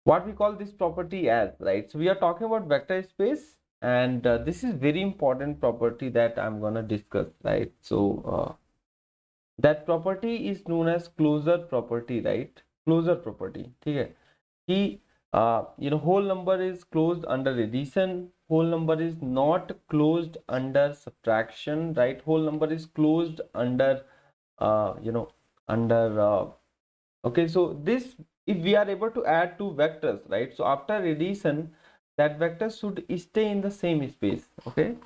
what we call this property as, right? So we are talking about vector space, and this is very important property that I'm gonna discuss, right? So that property is known as closure property, right? Closure property, ठीक है कि whole number is closed under addition, whole number is not closed under subtraction, right? Whole number is closed under under okay, so this, if we are able to add two vectors, right? So after addition, that vector should stay in the same space. Okay,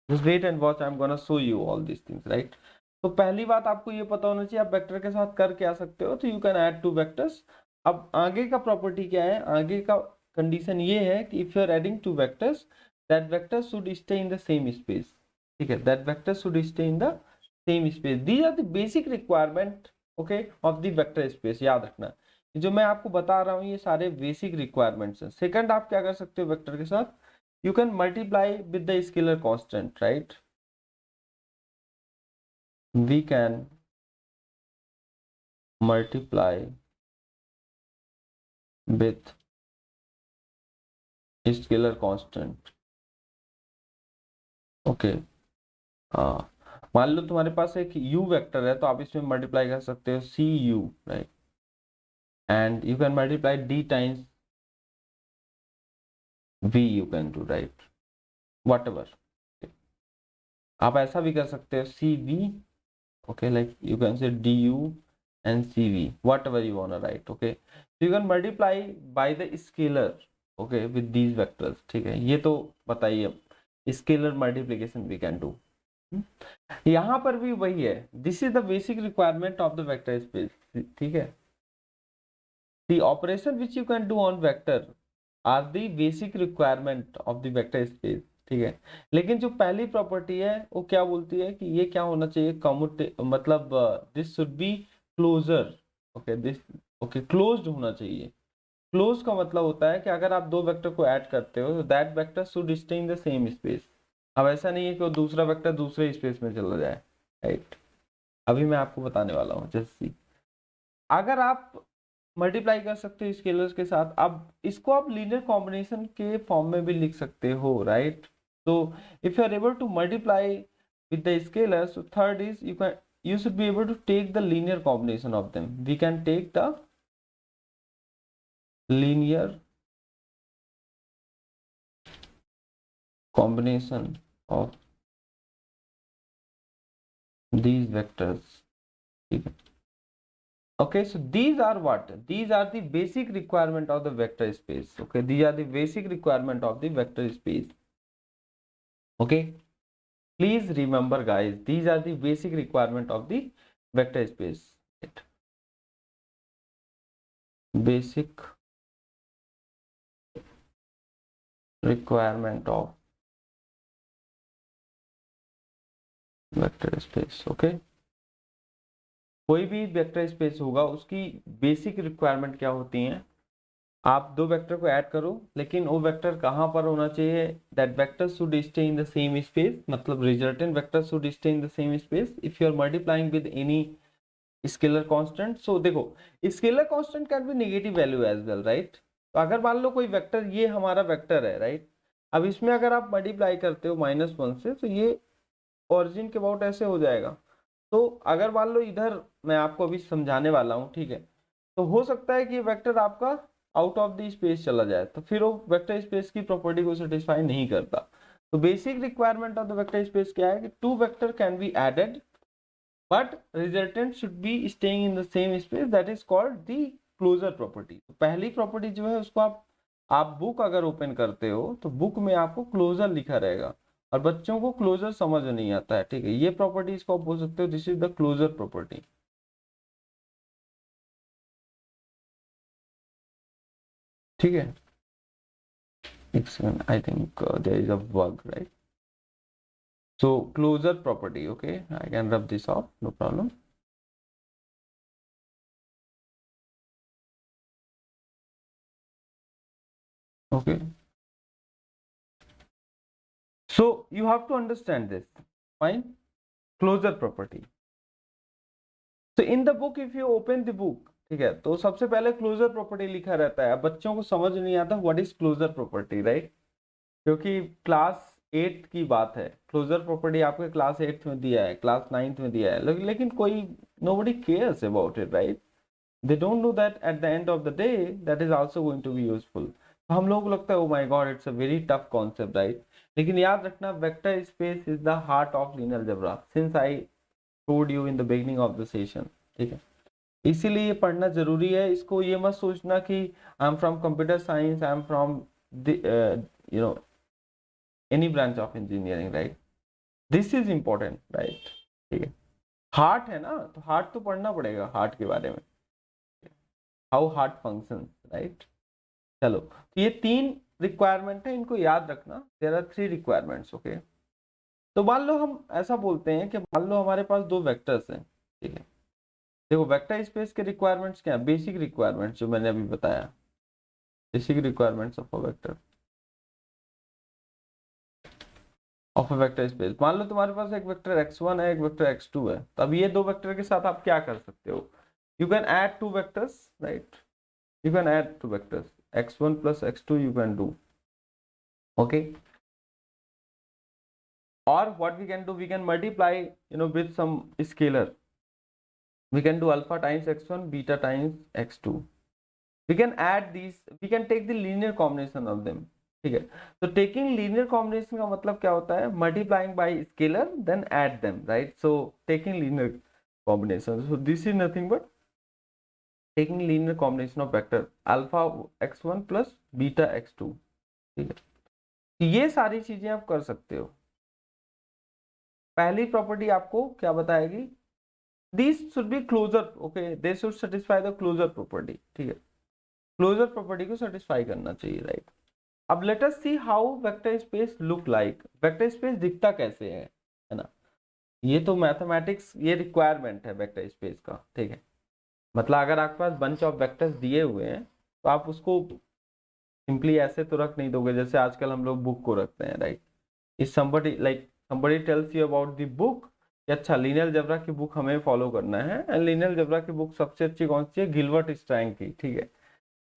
just wait and watch, I'm gonna show you all these things, right? तो पहली बात आपको ये पता होना चाहिए आप vector के साथ कर क्या सकते हो, तो you can add two vectors. अब आगे का प्रॉपर्टी क्या है, आगे का कंडीशन ये है कि if you are adding two vectors, that vector should stay in the same space, ठीक है, that vector should stay in the same space. These are the basic requirement, okay, of the vector space. याद रखना, जो मैं आपको बता रहा हूँ ये सारे बेसिक रिक्वायरमेंट्स हैं। सेकंड, आप क्या कर सकते हो वेक्टर के साथ, you can multiply with the scalar constant, right? We can multiply with scalar constant, okay? मान लो तुम्हारे पास एक u वेक्टर है, तो आप इसमें मल्टीप्लाई कर सकते हो c u, right? And you can multiply d times v, you can do, right? Whatever, आप ऐसा भी कर सकते हो c v, okay, like you can say du and cv, whatever you want to write, okay? So you can multiply by the scalar, okay, with these vectors, ठीक है? ये तो बताइए, अब scalar multiplication we can do. यहाँ पर भी वही है, this is the basic requirement of the vector space, ठीक है? The operation which you can do on vector are the basic requirement of the vector space, ठीक है? लेकिन जो पहली प्रॉपर्टी है वो क्या बोलती है कि ये क्या होना चाहिए, कम्यूटे, मतलब this should be closure, okay, this, okay, closed होना चाहिए। क्लोज का मतलब होता है कि अगर आप दो वेक्टर को ऐड करते हो तो that vector should stay in the same space. अब ऐसा नहीं है कि वो दूसरा वेक्टर दूसरे स्पेस में चला जाए, राइट? अभी मैं आपको बताने वाला हूँ, जैसे अगर आप मल्टीप्लाई कर सकते हो स्केलर्स के साथ, अब इसको आप लीनियर कॉम्बिनेशन के फॉर्म में भी लिख सकते हो, राइट? तो if you are able to multiply with the scalars, so third is you should be able to take the linear combination of them. We can take the linear combination of these vectors, ठीक है? Okay, so these are what, these are the basic requirement of the vector space, okay? These are the basic requirement of the vector space, okay? Please remember guys, these are the basic requirement of the vector space, right? Basic requirement of vector space, okay? कोई भी vector space होगा उसकी basic requirement क्या होती हैं, आप दो vector को ऐड करो, लेकिन वो वेक्टर कहाँ पर होना चाहिए, that vector should stay in the same space, मतलब resultant vector should stay in the same space if you are multiplying with any scalar constant. So देखो, scalar constant can be negative value as well, right? तो अगर मान लो कोई vector, ये हमारा vector है, राइट? अब इसमें अगर आप मल्टीप्लाई करते हो -1 से, तो ये ओरिजिन के अबाउट ऐसे हो जाएगा। तो अगर मान लो इधर मैं आपको अभी समझाने वाला हूँ, ठीक है? तो हो सकता है कि ये वेक्टर आपका आउट ऑफ द स्पेस चला जाए, तो फिर वो वेक्टर स्पेस की प्रॉपर्टी को सेटिस्फाई नहीं करता। तो basic requirement of the vector space क्या है कि two vector can be added but resultant should be staying in the same space, that is called the closure property। तो पहली प्रॉपर्टी जो है उसको आप बुक अगर ओपन करते हो तो बुक में आपको क्लोजर लिखा रहेगा, और बच्चों को क्लोजर समझ नहीं आता है, ठीक है? ये प्रॉपर्टी इसको आप बोल सकते हो, this is the closure property, ठीक है? I think there is a bug, right? So closure property, okay, I can rub this off, no problem. Okay, so you have to understand this, fine? Closure property. So in the book, if you open the book, ठीक है, तो सबसे पहले closure property लिखा रहता है। अब बच्चों को समझ नहीं आता what is closure property, right, क्योंकि क्लास 8 की बात है। क्लोजर प्रॉपर्टी आपके क्लास 8 में दिया है, क्लास 9 में दिया है, लेकिन कोई nobody cares about it, right. They don't know that at the end of the day that is also going to be useful. तो हम लोग को लगता है oh my god it's a very tough concept, right. लेकिन याद रखना vector space is the heart of linear algebra since I told you in the beginning of the session, ठीक है। इसीलिए ये पढ़ना जरूरी है। इसको ये मत सोचना कि I am from computer science, I am from you know any branch of engineering, right. This is important, right, ठीक है। हार्ट है ना, तो हार्ट तो पढ़ना पड़ेगा, हार्ट के बारे में, हाउ हार्ट फंक्शन, राइट। चलो, तो ये 3 रिक्वायरमेंट है, इनको याद रखना। There are 3 requirements, okay. तो मान लो हम ऐसा बोलते हैं कि मान लो हमारे पास 2 वेक्टर्स हैं, ठीक है। देखो वेक्टर स्पेस के रिक्वायरमेंट्स क्या है, बेसिक रिक्वायरमेंट्स जो मैंने अभी बताया, basic requirements of a vector, of a vector space. मान लो तुम्हारे पास एक वेक्टर x1 है, एक वेक्टर x2 है, तो अब ये 2 वेक्टर के साथ आप क्या कर सकते हो, you can add 2 vectors, right. You can add 2 vectors, x1 plus x2 you can do, okay. Or what we can do, we can multiply, with some scalar. We can do alpha times x1, beta times x2. We can add these, we can take the linear combination of them, ठीक है। तो taking linear combination का मतलब क्या होता है, multiplying by scalar then add them, right. So taking linear combination, so this is nothing but taking linear combination of vector alpha x1 plus beta x2, ठीक है। ये सारी चीजें आप कर सकते हो। पहली प्रॉपर्टी आपको क्या बताएगी, this should be closure, okay, they should satisfy the closure property, ठीक है। क्लोजर प्रॉपर्टी को सेटिस्फाई करना चाहिए, राइट। अब let us see how vector space look like, vector space दिखता कैसे है ना। ये तो मैथमेटिक्स, ये रिक्वायरमेंट है वेक्टर स्पेस का, ठीक है। मतलब अगर आपके पास बंच ऑफ वेक्टर्स दिए हुए हैं तो आप उसको सिंपली ऐसे तो रख नहीं दोगे जैसे आजकल हम लोग बुक को रखते हैं, right. If somebody tells you about the book, कि अच्छा लीनियर अलजेब्रा की बुक हमें फॉलो करना है, एंड लीनियर अलजेब्रा की बुक सबसे अच्छी कौन सी है, गिलबर्ट स्ट्रैंग की, ठीक है।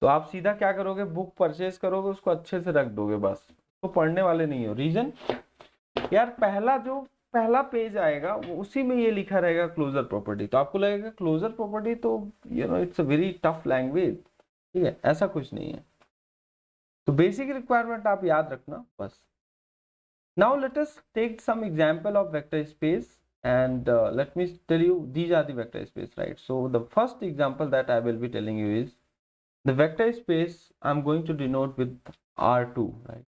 तो आप सीधा क्या करोगे, बुक परचेज करोगे, उसको अच्छे से रख दोगे, बस तो पढ़ने वाले नहीं हो। रीजन यार, पहला पेज आएगा वो उसी में ये लिखा रहेगा क्लोजर प्रॉपर्टी, तो आपको लगेगा क्लोजर प्रॉपर्टी तो it's a very tough language, ठीक है। ऐसा कुछ नहीं है। तो बेसिक रिक्वायरमेंट आप याद रखना बस। Now let us take some example of vector space, and let me tell you these are the vector space, right. So the first example that I will be telling you is the vector space I'm going to denote with R2, right.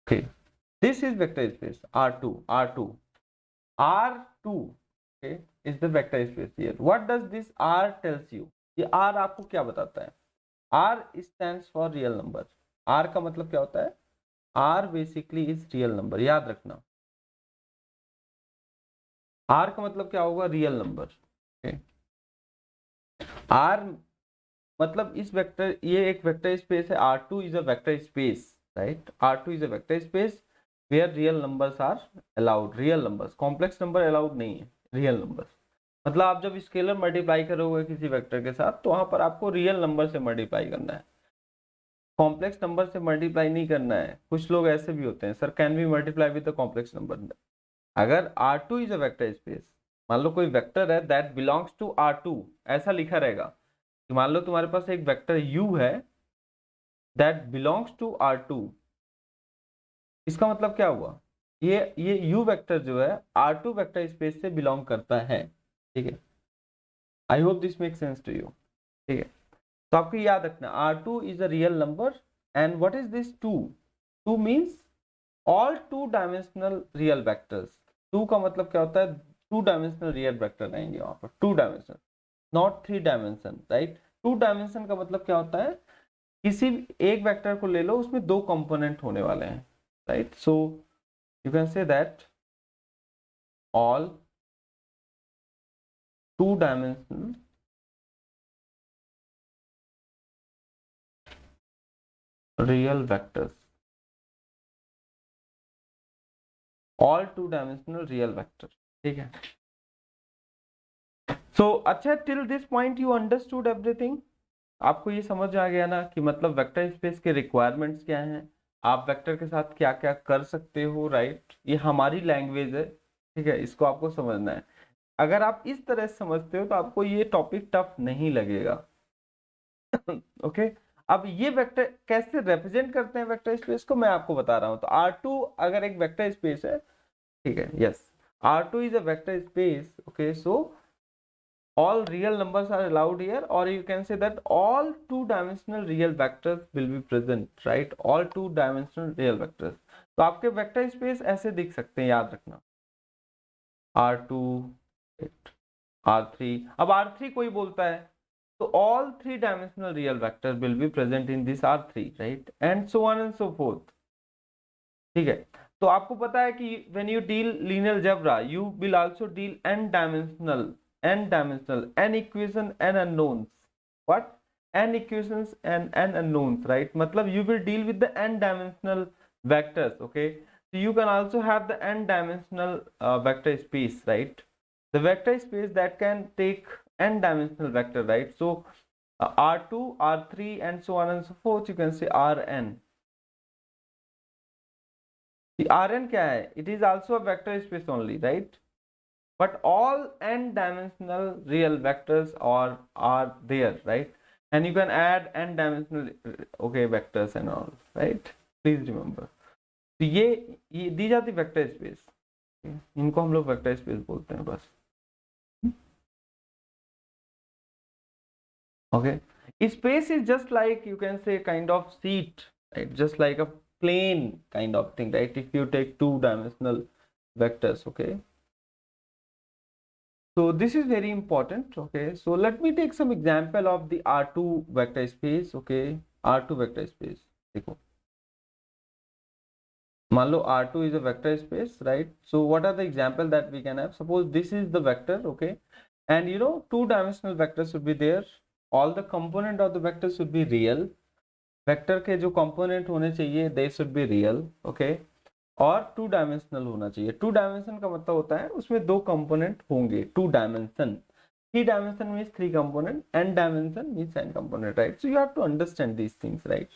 Okay, this is vector space R2, okay, is the vector space here. What does this R tells you, ये R आपको क्या बताता है, R stands for real number। R का मतलब क्या होता है, R basically is real number, याद रखना। R का मतलब क्या होगा, रियल नंबर, R मतलब इस वेक्टर, ये एक वेक्टर स्पेस है, R2 is a vector space, right. R2 is a vector space where real numbers are allowed, real numbers, complex number allowed नहीं है, रियल नंबर्स। मतलब आप जब स्केलर मल्टीप्लाई करोगे किसी वेक्टर के साथ तो वहां पर आपको रियल नंबर से मल्टीप्लाई करना है, कॉम्प्लेक्स नंबर से मल्टीप्लाई नहीं करना है। कुछ लोग ऐसे भी होते हैं, sir can be multiply with the complex number. अगर R2 is a vector space, मान लो कोई वेक्टर है दैट बिलोंग्स टू R2, ऐसा लिखा रहेगा कि मान लो तुम्हारे पास एक वेक्टर U है दैट बिलोंग्स टू R2, इसका मतलब क्या हुआ, ये U वेक्टर जो है R2 वेक्टर स्पेस से बिलोंग करता है, ठीक है। I hope this make sense to you, ठीक है। तो आपको याद रखना R2 is a real number, and what is this 2, 2 means all 2 dimensional real vectors. 2 का मतलब क्या होता है, 2 डायमेंशनल रियल वेक्टर रहेंगे वहां पर, 2 dimension, not 3 dimension, right. 2 dimension का मतलब क्या होता है, किसी एक वेक्टर को ले लो उसमें 2 कंपोनेंट होने वाले हैं, right. So you can say that all 2 dimensional real vectors, all 2 dimensional real vector, ठीक है। सो अच्छा, till this point you understood everything? आपको ये समझ आ गया ना कि मतलब वेक्टर स्पेस के रिक्वायरमेंट्स क्या हैं, आप वेक्टर के साथ क्या क्या कर सकते हो, राइट? ये हमारी लैंग्वेज है, ठीक है, इसको आपको समझना है। अगर आप इस तरह से समझते हो तो आपको ये टॉपिक टफ नहीं लगेगा। ओके अब ये वेक्टर कैसे रिप्रेजेंट करते हैं वेक्टर स्पेस को, मैं आपको बता रहा हूं। तो R2 अगर एक वेक्टर स्पेस है, ठीक है, yes, R2 is a vector space, okay, so all real numbers are allowed here, or you can say that all two-dimensional real vectors will be present, right? All two-dimensional real vectors। तो आपके vector space ऐसे दिख सकते हैं, याद रखना, R2, R3। अब R3 कोई बोलता है तो all three-dimensional real vectors will be present in this R3, right? And so on and so forth, ठीक है। तो आपको पता है कि when you deal linear algebra you will also deal n dimensional n equation n unknowns, what, n equations and n unknowns, right? मतलब you will deal with the n dimensional vectors, okay? So you can also have the n dimensional vector space, right? The vector space that can take n dimensional vector, right? So R2, R3 and so on and so forth, you can say Rn। the Rn क्या है? It is also a vector space only, right? But all n dimensional real vectors are there, right? And you can add n dimensional okay vectors and all, right? Please remember। तो ये दी जाती vector space, इनको हम लोग vector space बोलते हैं बस। Okay, space is just like, you can say, kind of seat, right? Just like a plane kind of thing, right? If you take two-dimensional vectors, okay? So this is very important, okay? So let me take some example of the R2 vector space, okay? R2 vector space, देखो, मान लो R2 is a vector space, right? So what are the example that we can have? Suppose this is the vector, okay? And you know, two-dimensional vectors should be there. All the component of the vector should be real। Vector के जो component होने चाहिए they should be real, okay, और two dimensional होना चाहिए। To dimension का मतलब होता है उसमें दो कंपोनेंट होंगे, two dimension. Three dimension means three component, n dimension means n component, right? So you have to understand these things, right?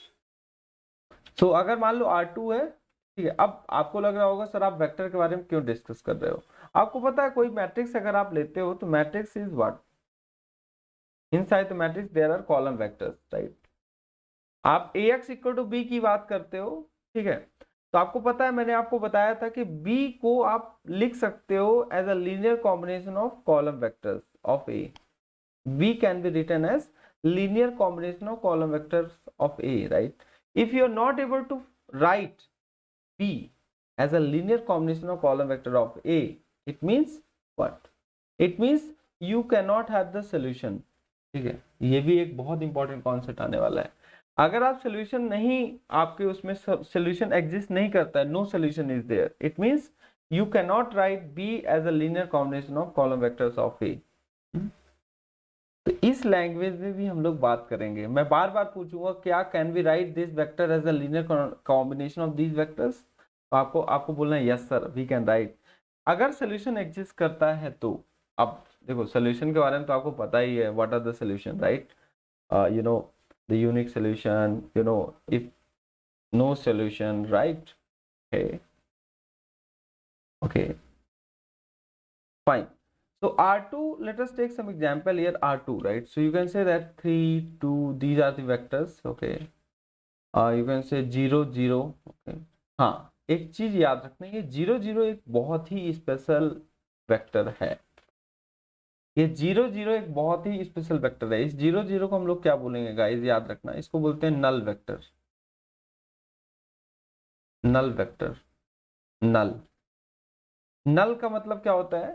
So अगर मान लो R2 है, ठीक है, अब आपको लग रहा होगा सर आप वेक्टर के बारे में क्यों डिस्कस कर रहे हो? आपको पता है कोई मैट्रिक्स अगर आप लेते हो तो matrix is what, inside the matrix there are column vectors, right? आप Ax इक्वल टू बी की बात करते हो, ठीक है, तो आपको पता है मैंने आपको बताया था कि b को आप लिख सकते हो as a linear combination of column vectors of A। b can be written as linear combination of column vectors of A, right? If you are not able to write b as a linear combination of column vector of A, it means what? It means you cannot have the solution, ठीक है? ये भी एक बहुत important concept आने वाला है। अगर आप सोल्यूशन नहीं, आपके उसमें सोल्यूशन एग्जिस्ट नहीं करता है, no solution is there, it means you can not write b as a linear combination of column vectors of A. तो इस लैंग्वेज में भी हम लोग बात करेंगे। मैं बार बार पूछूंगा क्या can we write this vector as a linear combination of these vectors, तो आपको आपको बोलना है yes sir we can write. अगर सोल्यूशन एग्जिस्ट करता है तो, अब देखो सोल्यूशन के बारे में तो आपको पता ही है, what are the solution, right? You know, the unique solution, you know, if no solution, right? Okay, okay, fine। So R2, let us take some example here, R2, right? So you can say that 3 2, these are the vectors, okay? You can say 0 0, okay? हाँ, एक चीज याद रखना, ये 0 0 एक बहुत ही special vector है। ये 0 0 एक बहुत ही स्पेशल वेक्टर है। इस 0 0 को हम लोग क्या बोलेंगे गाइस, याद रखना, इसको बोलते हैं नल वेक्टर। नल वेक्टर, नल। नल का मतलब क्या होता है?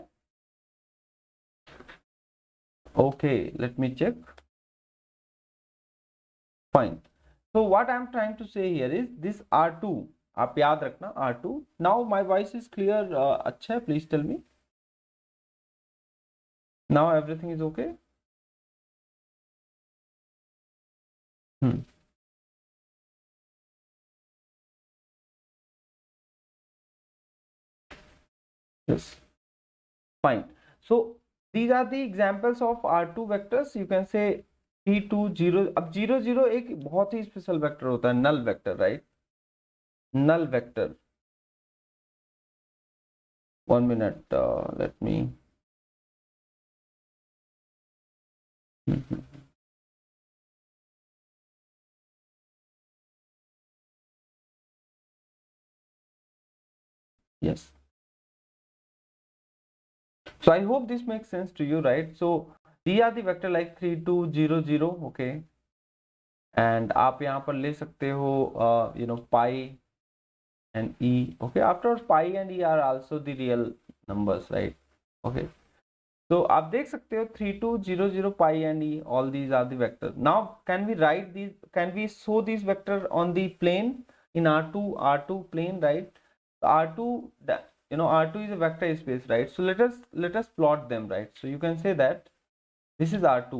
Okay, let me check, fine. So what I am trying to say here is this R2, आप याद रखना R2। Now my voice is clear? अच्छा है, please tell me now everything is okay. Yes, fine. So these are the examples of R2 vectors. You can say 3 2 0. अब 0 0 एक बहुत ही special vector होता है, null vector, right? Null vector. 1 minute, let me. Yes. So I hope this makes sense to you, right? So these are the vector like 3 2 0 0. Okay. And आप यहाँ पर ले सकते हो pi and e. Okay. After pi and e are also the real numbers, right? Okay. So आप देख सकते हो 3 2 0 0 pi and e, all these are the vectors. Now can we write these, can we show these vector on the plane in R2 plane, right? So R2, R2 is a vector space, right? So let us plot them, right? So you can say that this is R2,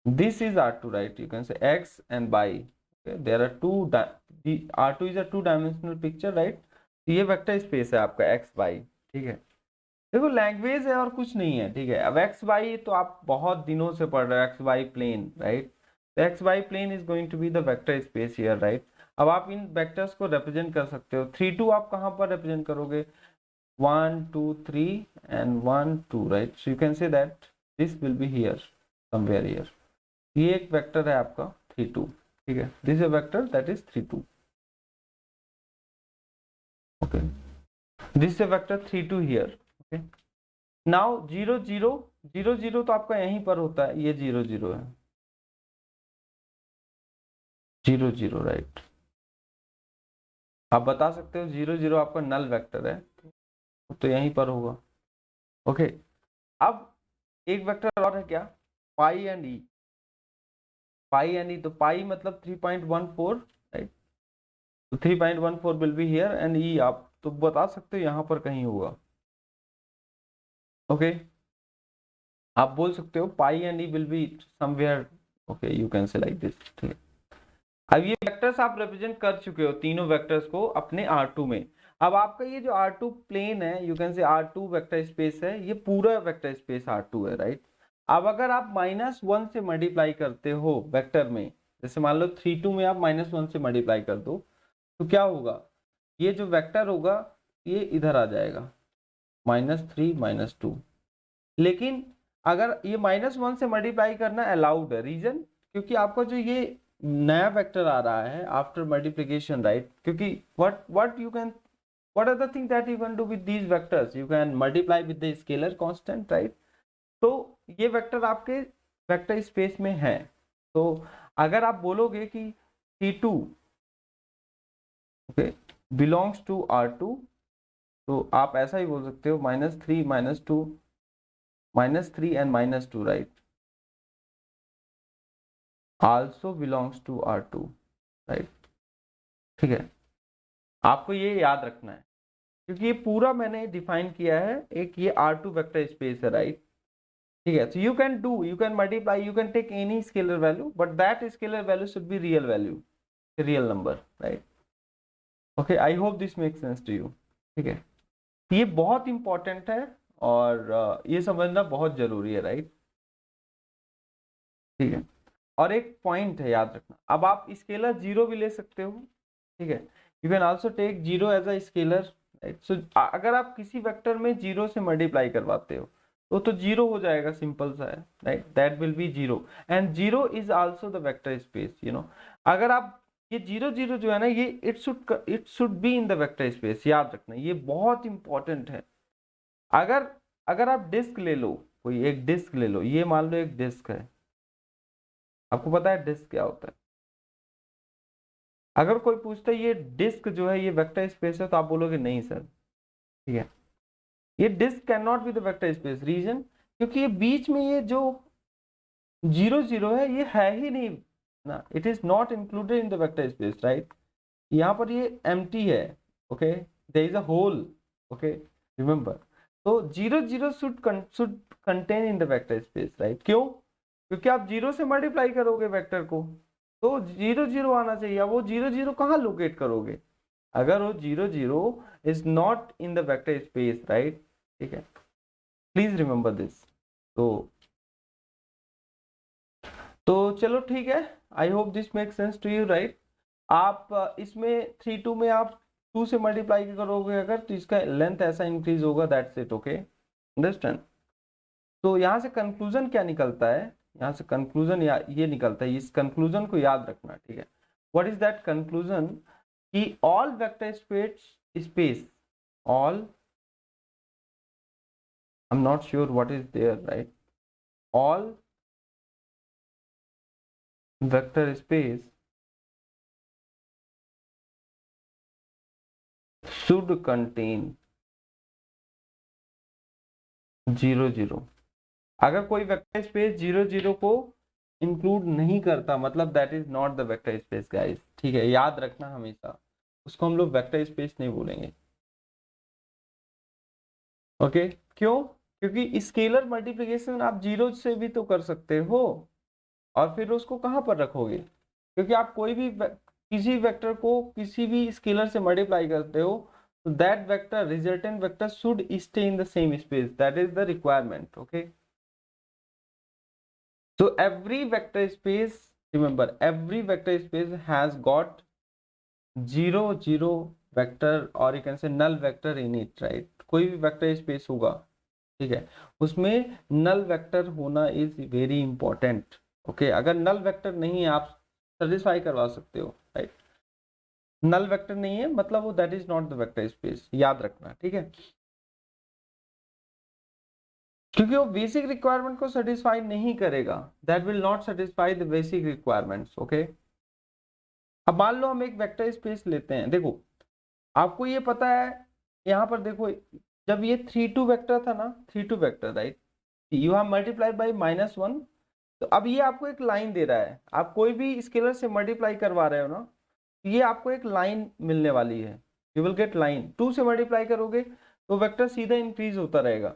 this is R2, right? You can say x and y. Okay, there are two, the R2 is a two-dimensional picture, right? तो ये vector space है आपका x Y, ठीक है? देखो language है और कुछ नहीं है, ठीक है? अब एक्स वाई तो आप बहुत दिनों से पढ़ रहे हो, एक्स वाई प्लेन, राइट? तो x y plane is going to be the vector space here, right? अब आप इन वेक्टर्स को रिप्रेजेंट कर सकते हो. 3 2 आप कहाँ पर रिप्रेजेंट करोगे? 1 2 3 and 1 2, right? So you can say that this will be here, somewhere here. ये एक वेक्टर है आपका 3 2, ठीक है? This is a vector that is 3 2. Okay, this is a vector 3 2 here. Okay, now 0 0 0 0 तो आपका यहीं पर होता है, ये 0 0 है, 0 0, राइट? आप बता सकते हो 0 0 आपका नल वेक्टर है, तो यहीं पर होगा. ओके, अब एक वेक्टर और है क्या? पाई एंड ई. पाई एंड ई, तो पाई मतलब 3.14, राइट? तो 3.14 विल बी हियर एंड ई आप तो बता सकते हो यहाँ पर कहीं होगा. ओके, आप बोल सकते हो pi and e will be somewhere. Okay, you can say like this, ठीक है? अब ये वेक्टर्स आप रिप्रेजेंट कर चुके हो तीनों वेक्टर्स को अपने R2 में. अब आपका ये जो R2 प्लेन है, you can say R2 vector space है, ये पूरा वेक्टर स्पेस R2 है, राइट? अब अगर आप -1 से मल्टीप्लाई करते हो वेक्टर में, जैसे मान लो 3 2 में आप -1 से मल्टीप्लाई कर दो, तो क्या होगा? ये जो वेक्टर होगा ये इधर आ जाएगा, -3 -2. लेकिन अगर ये -1 से मल्टीप्लाई करना अलाउड है, रीजन क्योंकि आपका जो ये नया वेक्टर आ रहा है आफ्टर मल्टीप्लिकेशन, राइट? क्योंकि what are the things that you can do with these vectors? You can multiply with the scalar constant, right? तो ये वेक्टर आपके वेक्टर स्पेस में है. तो अगर आप बोलोगे कि T2 okay belongs to R2, तो आप ऐसा ही बोल सकते हो -3 -2 -3 and -2, right? also belongs to R2, right? ठीक है, आपको ये याद रखना है क्योंकि ये पूरा मैंने डिफाइन किया है, एक ये R2 वेक्टर स्पेस है, राइट? ठीक है, so you can multiply, you can take any scalar value, but that scalar value should be real value, real number, right? Okay, I hope this makes sense to you. ठीक है, ये बहुत important है और ये समझना बहुत जरूरी है, राइट? ठीक है, और एक पॉइंट है याद रखना, अब आप स्केलर 0 भी ले सकते हो, ठीक है? You can also take 0 as a scalar, right? So अगर आप किसी वेक्टर में 0 से मल्टीप्लाई करवाते हो तो 0 हो जाएगा, सिंपल सा है, right? That will be 0 and 0 is also the vector space. अगर आप ये 0 0 जो है ना, ये it should be in the vector space, याद रखना, ये बहुत इंपॉर्टेंट है. अगर आप डिस्क ले लो, कोई एक डिस्क ले लो, ये मान लो एक डिस्क है, आपको पता है डिस्क क्या होता है? अगर कोई पूछता है ये डिस्क जो है ये वेक्टर स्पेस है, तो आप बोलोगे नहीं सर, ठीक है? ये disc can not be the vector space. Reason क्योंकि ये बीच में ये जो 0 0 है ये है ही नहीं ना, it is not included in the vector space, right? यहाँ पर ये एम्प्टी है. Okay, there is a hole. Okay, remember, तो 0 0 should contain in the vector space, right? क्यों? क्योंकि आप 0 से मल्टीप्लाई करोगे वेक्टर को, तो 0 0 आना चाहिए. वो 0 0 कहाँ लोकेट करोगे? अगर वो 0 0 is not in the vector space, right? ठीक है, प्लीज रिमेंबर दिस। तो चलो ठीक है, I hope this make sense to you, right. आप इसमें 3 2 में आप 2 से मल्टीप्लाई करोगे अगर, तो इसका लेंथ ऐसा इंक्रीज होगा, दैट्स इट, ओके, अंडरस्टैंड। तो यहाँ से कंक्लूजन क्या निकलता है, यहाँ से कंक्लूजन ये निकलता है, इस कंक्लूजन को याद रखना, ठीक है। What is that conclusion? कि all vector space all, I'm not sure what is there, right? All vector space should contain 0 0। अगर कोई वेक्टर स्पेस 0 0 को इंक्लूड नहीं करता, मतलब that is not the vector space guys, ठीक है, याद रखना हमेशा, उसको हम लोग वेक्टर स्पेस नहीं बोलेंगे, ओके। क्यों? क्योंकि स्केलर मल्टीप्लिकेशन आप 0 से भी तो कर सकते हो, और फिर उसको कहाँ पर रखोगे? क्योंकि आप कोई भी किसी वेक्टर को किसी भी स्केलर से मल्टीप्लाई करते हो, तो that vector, resultant vector should stay in the same space, that is the requirement, okay. So every vector space, remember, every vector space has got 0 0 vector, or you can say null vector in it, right? कोई भी vector space होगा, ठीक है, उसमें null vector होना is very important, okay. अगर null vector नहीं है, आप सेटिस्फाई करवा सकते हो, राइट। नल वेक्टर नहीं है मतलब वो that is not the vector space, याद रखना, ठीक है। क्योंकि वो बेसिक रिक्वायरमेंट को सेटिस्फाई नहीं करेगा, that will not satisfy the basic requirements, okay. अब मान लो हम एक वेक्टर स्पेस लेते हैं, देखो आपको ये पता है, यहाँ पर देखो, जब ये 3 2 वेक्टर था ना, 3 2 vector, right, you have multiplied by -1, तो अब ये आपको एक लाइन दे रहा है, आप कोई भी स्केलर से मल्टीप्लाई करवा रहे हो ना, ये आपको एक लाइन मिलने वाली है, यू विल गेट लाइन। 2 से मल्टीप्लाई करोगे तो वेक्टर सीधा इंक्रीज होता रहेगा,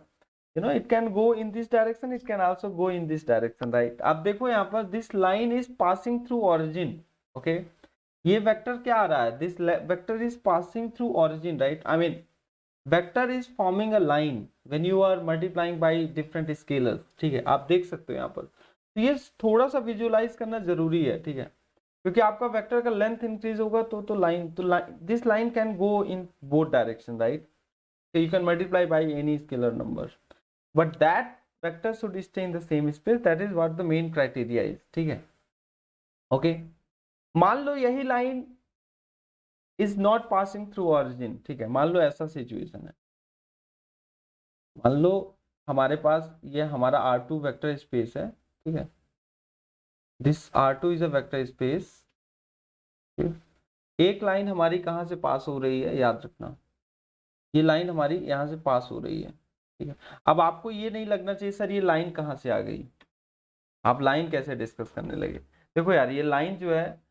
you know, it can go in this direction, it can also go in this direction, right. आप देखो यहाँ पर this line is passing through origin, okay. ये वेक्टर क्या आ रहा है, this vector is passing through origin, right, I mean vector is forming a line when you are multiplying by different scalars, ठीक है, आप देख सकते हो यहाँ पर। तो ये थोड़ा सा विजुअलाइज करना जरूरी है, ठीक है, क्योंकि आपका वेक्टर का लेंथ इंक्रीज होगा तो line, this line can go in both direction, right. so you can multiply by any scalar number, but that vector should stay in the same space, that is what the main criteria is, ठीक है, okay. मान लो यही line is not passing through origin, ठीक है, मान लो ऐसा situation है, मान लो हमारे पास ये हमारा R2 वेक्टर स्पेस है, ठीक है, this R2 is a vector space, एक लाइन हमारी कहाँ से पास हो रही है, याद रखना, ये लाइन हमारी यहाँ से पास हो रही है, ठीक है। अब आपको ये नहीं लगना चाहिए सर ये लाइन कहाँ से आ गई, आप लाइन कैसे डिस्कस करने लगे। देखो यार, ये लाइन जो है,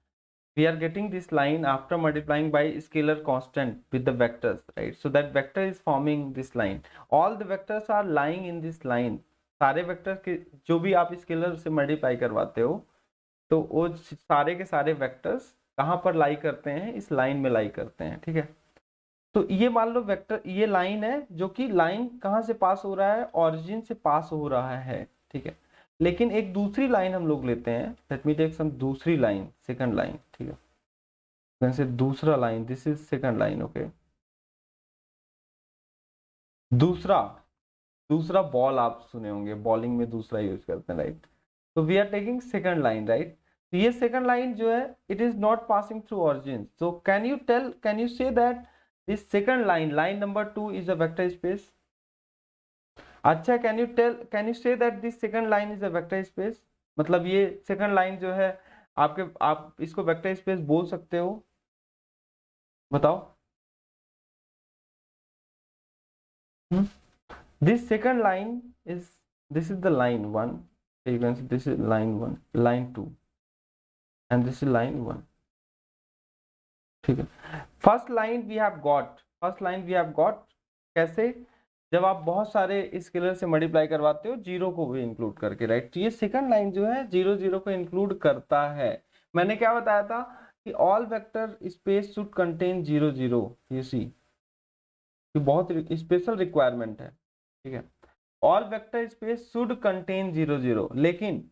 we are getting this line after multiplying by scalar constant with the vectors, right? So that vector is forming this line, all the vectors are lying in this line, सारे vectors के जो भी आप scalar से multiply करवाते हो, तो वो सारे के सारे वेक्टर्स कहाँ पर लाई करते हैं, इस लाइन में लाई करते हैं, ठीक है। तो ये मान लो वेक्टर, ये लाइन है, जो कि लाइन कहाँ से पास हो रहा है, ऑरिजिन से पास हो रहा है, ठीक है। लेकिन एक दूसरी लाइन हम लोग लेते हैं, लेट मी टेक सम दूसरी लाइन, सेकंड लाइन, ठीक है, से दूसरा line, this is second line, okay. दूसरा दूसरा बॉल आप सुने होंगे, बॉलिंग में दूसरा यूज करते हैं, राइट। तो we are taking second line, right. तो ये सेकंड लाइन जो है, it is not passing through origin, so can you say that this second line, line number 2 is a vector space. अच्छा, can you say that this second line is a vector space, मतलब ये second line जो है आप इसको vector space बोल सकते हो, बताओ। This second line is, this is the line 1, you can see this is line 1, line 2, and this is line 1, ठीक है। First line we have got, first line we have got कैसे, जब आप बहुत सारे स्केलर से मल्टीप्लाई करवाते हो, जीरो को भी इंक्लूड करके, राइट। तो ये सेकंड लाइन जो है 0 0 को इंक्लूड करता है। मैंने क्या बताया था कि all vector space should contain 0 0, you see, ये बहुत स्पेशल रिक्वायरमेंट है, ठीक है। All vector space should contain 0 0, लेकिन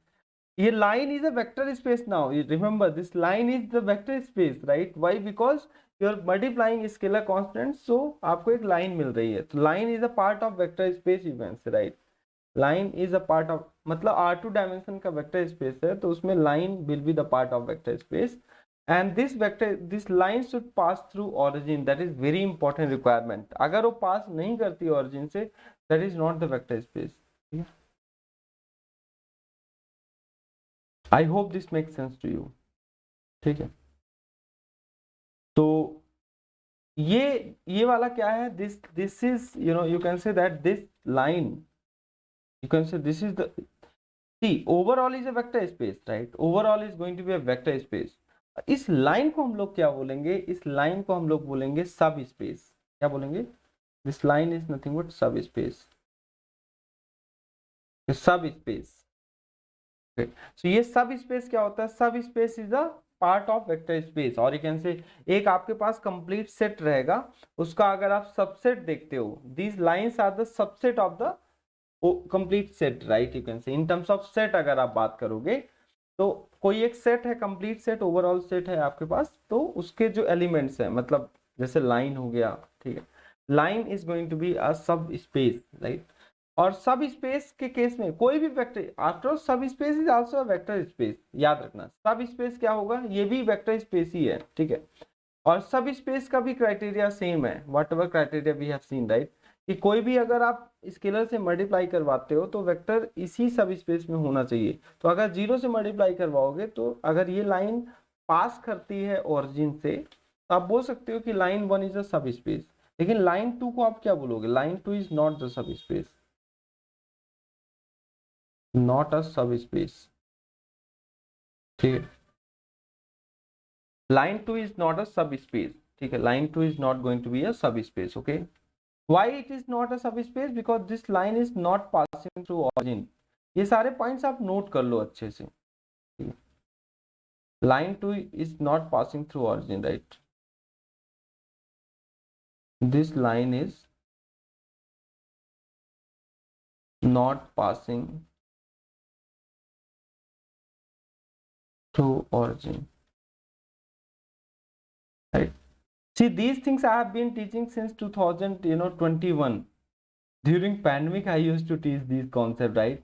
ये line is a vector space now, remember this line is the vector space, right? Why? Because you are multiplying scalar constant, so आपको एक line मिल रही है, तो line is a part of vector space, you can say, right? Line is a part of, मतलब R2 dimension का vector space है, तो उसमें line will be the part of vector space, and this line should pass through origin, that is very important requirement. अगर वो pass नहीं करती origin से, that is not the vector space. I hope this make sense to you, ठीक है? तो ये वाला क्या है, this is, you can say that this line, you can say this is the, see overall is a vector space, right? Overall is going to be a vector space. इस line को हम लोग क्या बोलेंगे? इस लाइन को हम लोग बोलेंगे सब स्पेस। क्या बोलेंगे? This line is nothing but सब स्पेस, सब स्पेस। सो ये सब स्पेस क्या होता है? सब space is a part of vector space, और यू कैन से एक आपके पास कंप्लीट सेट रहेगा, उसका अगर आप सबसेट देखते हो, these lines are the subset of the complete set, right? You can say in terms of set अगर आप बात करोगे, तो कोई एक सेट है, कंप्लीट सेट, ओवरऑल सेट है आपके पास, तो उसके जो एलिमेंट्स हैं, मतलब जैसे लाइन हो गया, ठीक है? Line is going to be a subspace, right? और सब स्पेस के केस में कोई भी वेक्टर, आफ्टर ऑल सब space is also a vector space, याद रखना। सब स्पेस क्या होगा? ये भी वेक्टर स्पेस ही है, ठीक है? और सब स्पेस का भी क्राइटेरिया सेम है, whatever criteria we have seen, right? कि कोई भी अगर आप स्केलर से मल्टीप्लाई करवाते हो तो वेक्टर इसी सब स्पेस में होना चाहिए। तो अगर 0 से मल्टीप्लाई करवाओगे, तो अगर ये लाइन पास करती है ओरिजिन से, तो आप बोल सकते हो कि line 1 is a subspace, लेकिन लाइन 2 को आप क्या बोलोगे? लाइन 2 इज नॉट द सब space, not a subspace, ठीक है? Line 2 is not a subspace, ठीक है? Line 2 is not going to be a subspace, okay? Why it is not a subspace? Because this line is not passing through origin. ये सारे points आप note कर लो अच्छे से। Line 2 is not passing through origin, right? This line is not passing through origin, right? See, these things I have been teaching since 2021. During pandemic I used to teach these concept, right?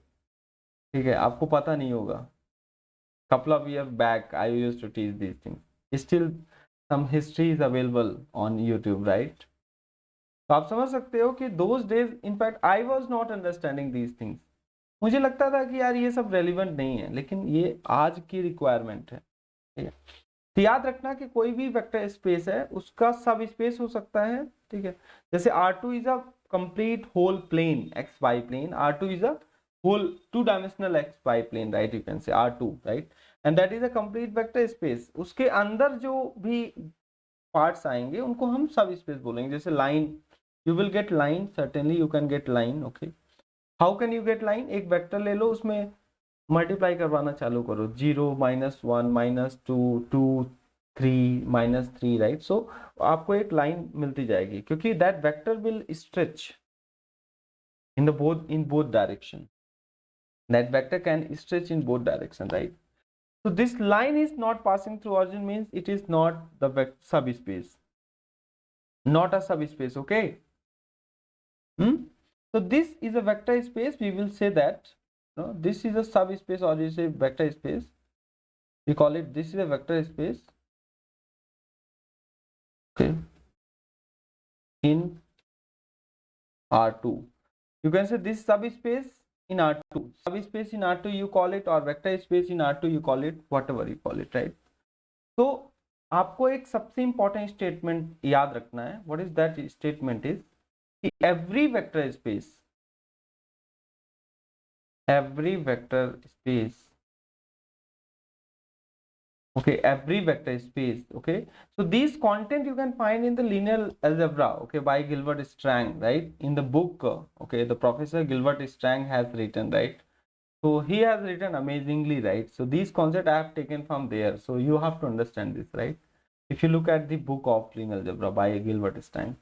ठीक है, आपको पता नहीं होगा, couple of years back I used to teach these things. Still some history is available on YouTube, right? तो आप समझ सकते हो कि those days in fact I was not understanding these things. मुझे लगता था कि यार ये सब रेलिवेंट नहीं है, लेकिन ये आज की रिक्वायरमेंट है, ठीक है? तो याद रखना कि कोई भी वेक्टर स्पेस है उसका सब स्पेस हो सकता है, ठीक है? जैसे R2 is a complete whole plane, x y plane. R2 is a whole 2 dimensional x y plane, right? You can say R2, right? And that is a complete vector space. उसके अंदर जो भी पार्ट्स आएंगे उनको हम सब space बोलेंगे। जैसे line, you will get line, certainly you can get line, okay? How can you get line? एक वेक्टर ले लो, उसमें मल्टीप्लाई करवाना चालू करो, 0 -1 -2 2 3 -3, राइट? सो आपको एक लाइन मिलती जाएगी, क्योंकि that vector will stretch in both direction. That vector can stretch in both direction, right? So this line is not passing through origin means it is not the subspace, not a subspace, okay? So this is a vector space. We will say that this is a subspace, or you say vector space. We call it, this is a vector space, okay, in R2. You can say this subspace in R2. Subspace in R2 you call it, or vector space in R2 you call it, whatever you call it, right? तो आपको एक सबसे important statement याद रखना है. What is that statement is कि every vector space okay, every vector space, okay, so these content you can find in the linear algebra, okay, by Gilbert Strang, right? In the book, okay, the professor Gilbert Strang has written, right? So he has written amazingly, right? So these concepts I have taken from there, so you have to understand this, right? If you look at the book of linear algebra by Gilbert Strang,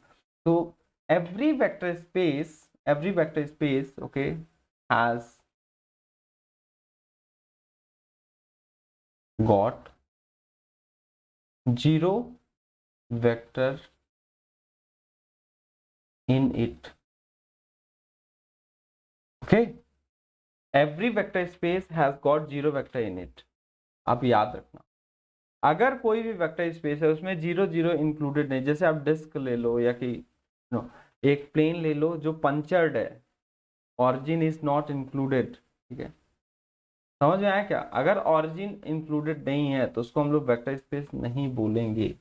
so every vector space every vector space, okay, has got zero vector in it. Okay, every vector space has got zero vector in it. आप याद रखना, अगर कोई भी vector space है उसमें zero zero included नहीं, जैसे आप डिस्क ले लो या कि एक प्लेन ले लो जो पंचर्ड है, ऑरिजिन इज नॉट इंक्लूडेड, ठीक है, समझ में आया क्या? अगर ऑरिजिन इंक्लूडेड नहीं है तो उसको हम लोग वेक्टर स्पेस नहीं बोलेंगे,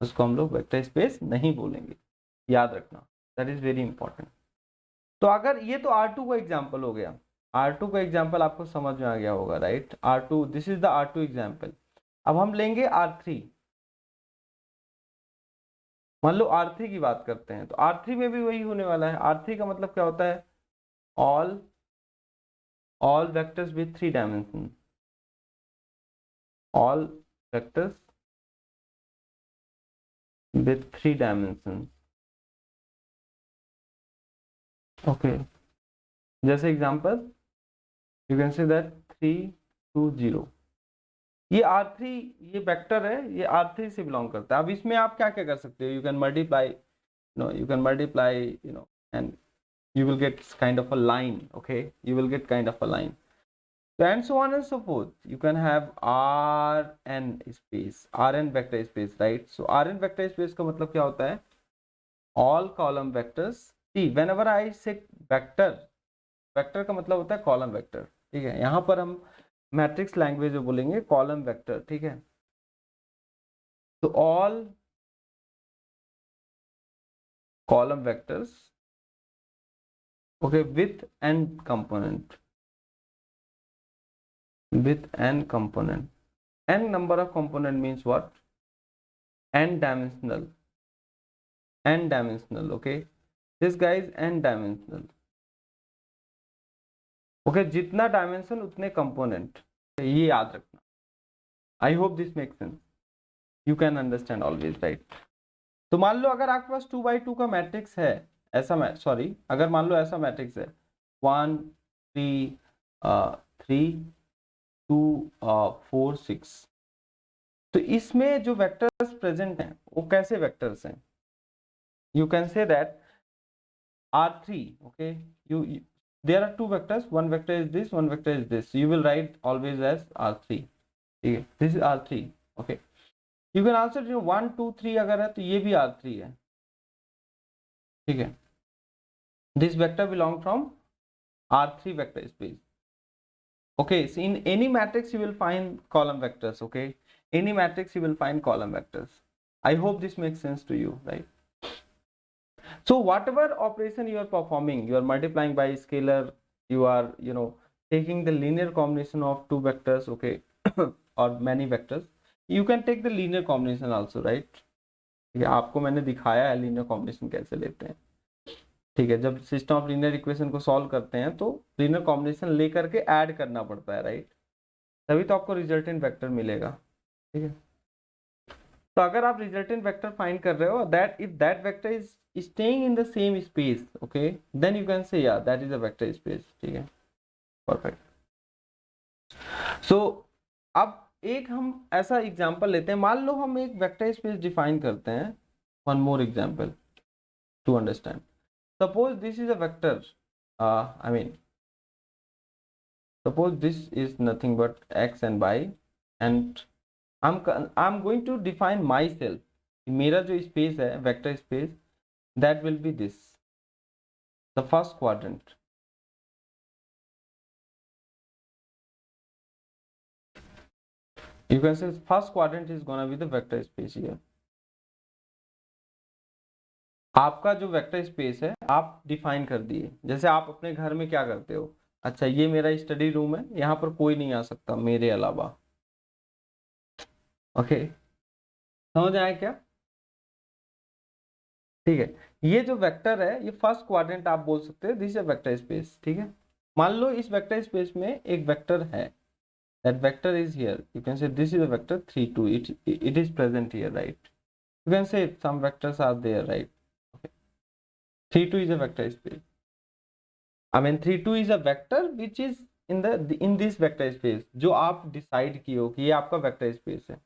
उसको हम लोग वेक्टर स्पेस नहीं बोलेंगे, याद रखना, दैट इज वेरी इंपॉर्टेंट। तो अगर ये तो R2 का एग्जाम्पल हो गया, R2 का एग्जाम्पल आपको समझ में आ गया होगा, right? R2, this is the R2 example. अब हम लेंगे R3, मान लो R3 की बात करते हैं, तो R3 में भी वही होने वाला है। R3 का मतलब क्या होता है? All vectors with 3 dimension, all vectors with 3 dimensions, okay, जैसे example you can say that 3 2 0, ये R3, ये वेक्टर है, ये R3 से बिलोंग करता है। अब इसमें आप क्या क्या कर सकते हो? You can multiply, you can multiply, and you will get kind of a line, okay, you will get kind of a line, and so on and so forth. You can have Rn space, Rn vector space, right? So Rn vector space का मतलब क्या होता है? All column vectors, see whenever I say vector, vector का मतलब होता है column vector, ठीक है, यहाँ पर हम मैट्रिक्स लैंग्वेज में बोलेंगे कॉलम वेक्टर, ठीक है। तो all column vectors, okay, with an component, with n component, n number of component means what? n dimensional, n dimensional, okay, this guy is n dimensional, okay, जितना dimension उतने component, ये याद रखना। आई hope this make sense, you can understand always, right? तो मान लो अगर आपके पास 2x2 का मैट्रिक्स है, ऐसा सॉरी, अगर मान लो ऐसा मैट्रिक्स है 1 3 3 2 4 6, तो इसमें जो वेक्टर्स प्रेजेंट हैं वो कैसे वेक्टर्स हैं? You can say that R3, okay, you there are two vectors, one vector is this, one vector is this, you will write always as R3, ठीक है, this is R3, okay, you can also do 1 2 3 अगर है तो ये भी R3 है, ठीक है, this vector belong from R3 vector space, okay, so in any matrix you will find column vectors, okay, any matrix you will find column vectors. I hope this makes sense to you, right? So whatever operation you are performing, you are multiplying by scalar, you are taking the linear combination of two vectors, okay, or many vectors, you can take the linear combination also, right? ठीक है, आपको मैंने दिखाया है linear combination कैसे लेते हैं, ठीक है, जब सिस्टम ऑफ लीनियर इक्वेशन को सॉल्व करते हैं तो लीनियर कॉम्बिनेशन लेकर के ऐड करना पड़ता है, राइट? तभी तो आपको रिजल्टेंट वेक्टर मिलेगा, ठीक है। तो अगर आप रिजल्टेंट वेक्टर फाइंड कर रहे हो, that if that vector is staying in the same space, okay, then you can say yeah, that is a vector space, ठीक है, परफेक्ट। सो अब एक हम ऐसा एग्जांपल लेते हैं, मान लो हम एक वेक्टर स्पेस डिफाइन करते हैं, one more example to understand, suppose this is a vector, I mean suppose this is nothing but x and y, and I'm going to define myself, मेरा जो स्पेस है vector space, that will be this, the first quadrant, you can say first quadrant is gonna be the vector space here। आपका जो vector space है आप define कर दिए, जैसे आप अपने घर में क्या करते हो, अच्छा ये मेरा स्टडी रूम है, यहाँ पर कोई नहीं आ सकता मेरे अलावा, ओके, समझ आया क्या? ठीक है, ये जो वेक्टर है ये फर्स्ट क्वाड्रेंट आप बोल सकते हैं, this is a vector space, ठीक है। मान लो इस वेक्टर स्पेस में एक वेक्टर है, that vector is here, you can say this is a vector 3 2, it is present here, right? You can say some vectors are there, right? Okay, 3 2 is a vector space, I mean 3 2 is a vector which is in this vector space, जो आप decide किए हो कि ये आपका vector space है।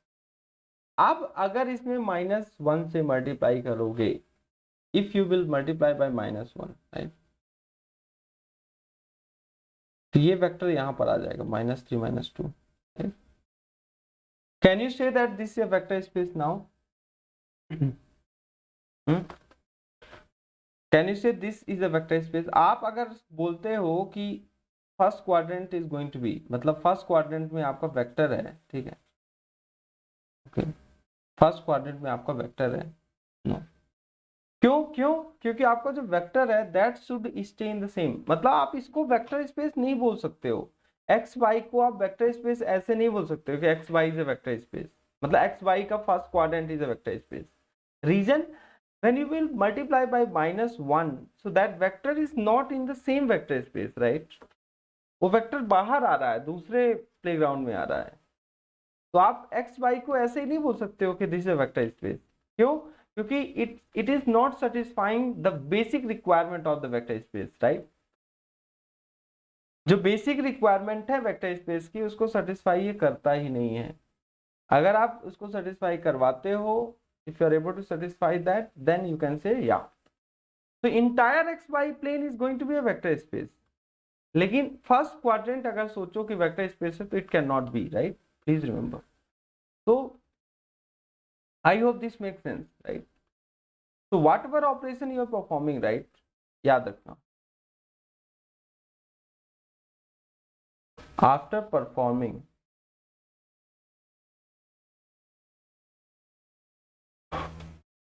अब अगर इसमें -1 से मल्टीप्लाई करोगे, if you will multiply by -1, right, तो ये वेक्टर यहां पर आ जाएगा -3 -2। Can you say that this is a vector space now? Can you say this is a vector space? आप अगर बोलते हो कि first quadrant is going to be, मतलब फर्स्ट क्वाड्रेंट में आपका वेक्टर है, ठीक है, ओके, फर्स्ट क्वाड्रेंट में आपका वेक्टर है, नो, क्यों क्यों? क्योंकि आपका जो वेक्टर है that should stay in the same, मतलब आप इसको वेक्टर स्पेस नहीं बोल सकते हो। एक्स वाई को आप वेक्टर स्पेस ऐसे नहीं बोल सकते हो कि x y is a vector space, मतलब एक्स वाई का first quadrant is a vector space. Reason, when you will multiply by -1, so that vector is not in the same vector space, right? वो vector बाहर आ रहा है, दूसरे playground में आ रहा है, तो आप एक्स वाई को ऐसे ही नहीं बोल सकते हो कि दिस इज वेक्टर स्पेस। क्यों? क्योंकि it is not satisfying the basic requirement of the vector space, right? जो बेसिक रिक्वायरमेंट है वेक्टर स्पेस की, उसको सेटिस्फाई ये करता ही नहीं है। अगर आप उसको सेटिस्फाई करवाते हो, if you are able to satisfy that, then you can say yeah, तो entire x y plane is going to be a vector space. लेकिन फर्स्ट क्वाड्रेंट अगर सोचो कि वेक्टर स्पेस है, तो it can not be, right? Please remember. तो I hope this make sense, right? तो whatever operation you are performing, right, याद रखना, after performing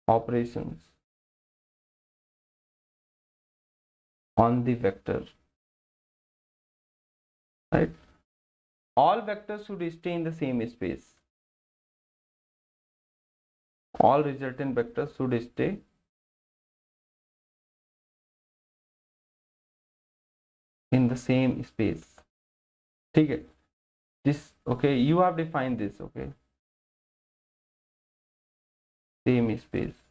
operations on the vector, right, all vectors should stay in the same space, all resultant vectors should stay in the same space, ठीक है? this, okay, you have defined this, okay, same space।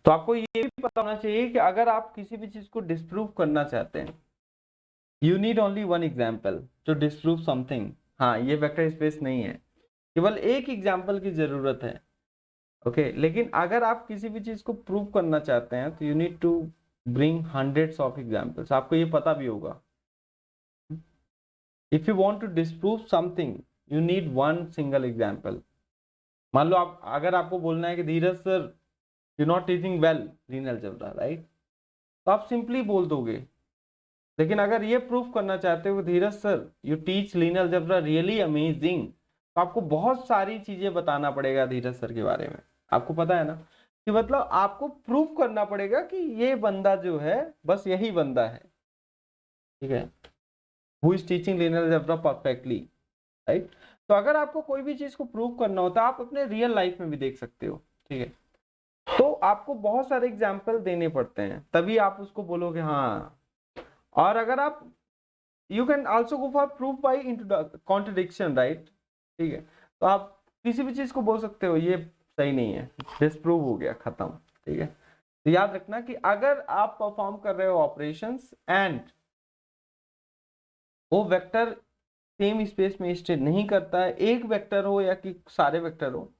तो आपको ये भी पता होना चाहिए कि अगर आप किसी भी चीज को डिस्प्रूव करना चाहते हैं, you need only one example to disprove something. हाँ, ये वेक्टर स्पेस नहीं है, केवल एक एग्जाम्पल की जरूरत है, ओके। लेकिन अगर आप किसी भी चीज को प्रूव करना चाहते हैं, तो you need to bring hundreds of examples. आपको ये पता भी होगा, if you want to disprove something, you need one single example. मान लो आप, अगर आपको बोलना है कि Dheeraj sir you not teaching well linear algebra, right, तो आप सिंपली बोल दोगे। लेकिन अगर ये प्रूफ करना चाहते हो Dheeraj sir you teach linear algebra really amazing, तो आपको बहुत सारी चीजें बताना पड़ेगा धीरज सर के बारे में। आपको पता है ना कि मतलब आपको प्रूफ करना पड़ेगा कि ये बंदा जो है बस यही बंदा है, ठीक है, who is teaching linear algebra perfectly, right? तो अगर आपको कोई भी चीज को प्रूव करना होता है, आप अपने रियल लाइफ में भी देख सकते हो, ठीक है, तो आपको बहुत सारे एग्जाम्पल देने पड़ते हैं, तभी आप उसको बोलोगे हाँ। और अगर आप, you can also go for proof by contradiction, right, ठीक है, तो आप किसी भी चीज को बोल सकते हो ये सही नहीं है, डिस्प्रूव हो गया, खत्म, ठीक है। तो याद रखना कि अगर आप परफॉर्म कर रहे हो ऑपरेशंस एंड वो वेक्टर सेम स्पेस में स्टे नहीं करता है, एक वेक्टर हो या कि सारे वेक्टर हो,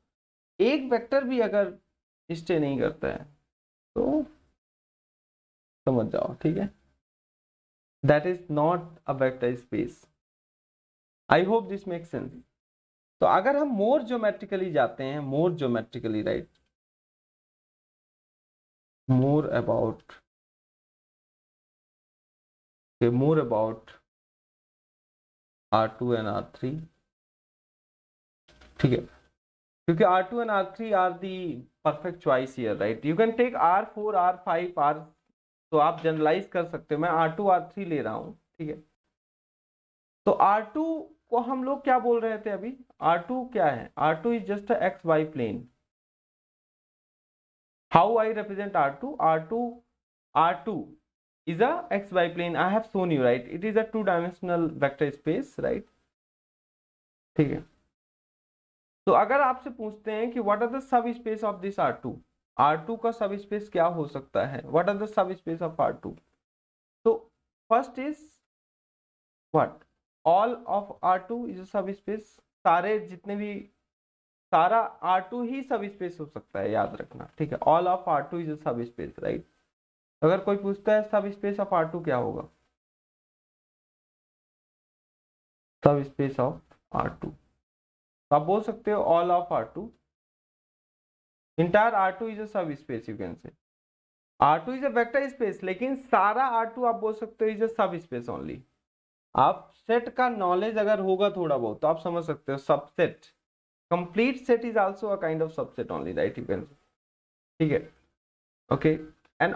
एक वेक्टर भी अगर स्टे नहीं करता है, तो समझ जाओ, ठीक है, that is not a vector space. I hope this make sense. तो अगर हम मोर ज्योमेट्रिकली जाते हैं, more geometrically, right, more about R2 and R3, ठीक है, क्योंकि R2 and R3 are the perfect choice here, right? You can take R4 R5 R, तो आप जनरलाइज कर सकते हो, मैं R2 R3 ले रहा हूं, ठीक है। तो R2 को हम लोग क्या बोल रहे थे अभी? R2 क्या है? R2 is just a x y plane. How I represent R2? R2 is a xy plane. I have shown you, right? It is a two-dimensional vector space, right? ठीक है। तो अगर आपसे पूछते हैं कि what are the subspace of this R2? R2 का सब स्पेस क्या हो सकता है, what are the subspace of R2? तो first is what, all of R2 is a subspace, सारे जितने भी, सारा R2 ही सब स्पेस हो सकता है, याद रखना, ठीक है। All of R2 is a subspace, right. अगर कोई पूछता है सब स्पेस ऑफ R2 क्या होगा, सब स्पेस ऑफ R2, तो आप बोल सकते हो all of R2, entire R2 is a सब space, you can say R2 is a vector space, लेकिन सारा R2 आप बोल सकते हो इज अ सब स्पेस ओनली। आप सेट का नॉलेज अगर होगा थोड़ा बहुत तो आप समझ सकते हो subset, complete set is also a kind of subset only, right, you can, ठीक है, ओके। एंड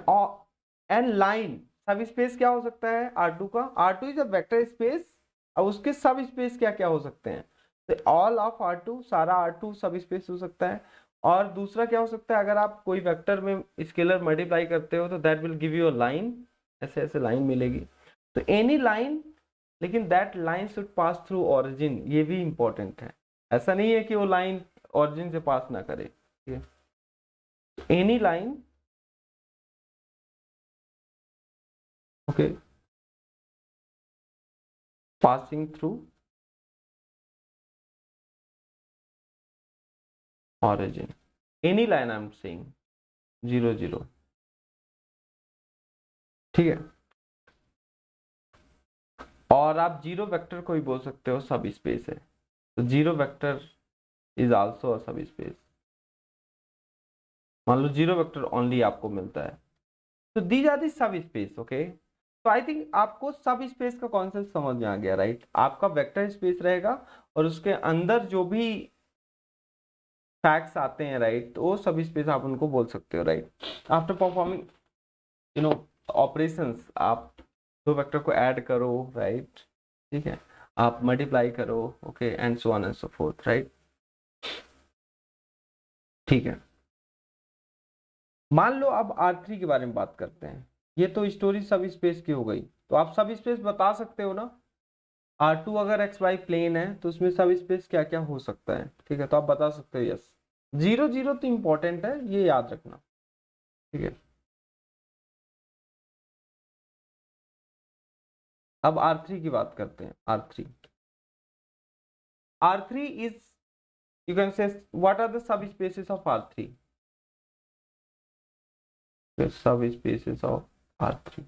एंड लाइन सब स्पेस क्या हो सकता है R2 का, R2 is a vector space, अब उसके सब स्पेस क्या क्या हो सकते हैं, तो ऑल ऑफ R2, सारा R2 सब स्पेस हो सकता है। और दूसरा क्या हो सकता है, अगर आप कोई वेक्टर में स्केलर मल्टीप्लाई करते हो तो that will give you a line, ऐसे ऐसे लाइन मिलेगी, तो एनी लाइन, लेकिन that line should pass through origin, ये भी इंपॉर्टेंट है, ऐसा नहीं है कि वो लाइन ऑरिजिन से पास ना करे, ठीक है, any line, okay, passing through origin, any line I'm saying, 0 0, ठीक है। और आप जीरो वेक्टर को भी बोल सकते हो सब स्पेस है, तो zero vector is also a सब स्पेस, मान लो जीरो वेक्टर ओनली आपको मिलता है, तो दीज आर दी सब स्पेस, ओके। तो आई थिंक आपको सब स्पेस का कॉन्सेप्ट समझ में आ गया, राइट। आपका वेक्टर स्पेस रहेगा और उसके अंदर जो भी फैक्ट्स आते हैं, राइट, तो वो सब स्पेस आप उनको बोल सकते हो, right. After performing you know operations, आप दो वेक्टर को ऐड करो, राइट, ठीक है, आप मल्टीप्लाई करो, okay, and so on and so fourth, right, ठीक है। मान लो अब R3 के बारे में बात करते हैं, ये तो स्टोरी सब स्पेस की हो गई, तो आप सब स्पेस बता सकते हो ना, R2 अगर एक्स वाई प्लेन है तो उसमें सब स्पेस क्या क्या हो सकता है, ठीक है, तो आप बता सकते हो यस, 0 0 तो इंपॉर्टेंट है, ये याद रखना, ठीक है। अब R3 की बात करते हैं, R3, R3 is, you can say what are the subspecies of R3, the subspecies of R3,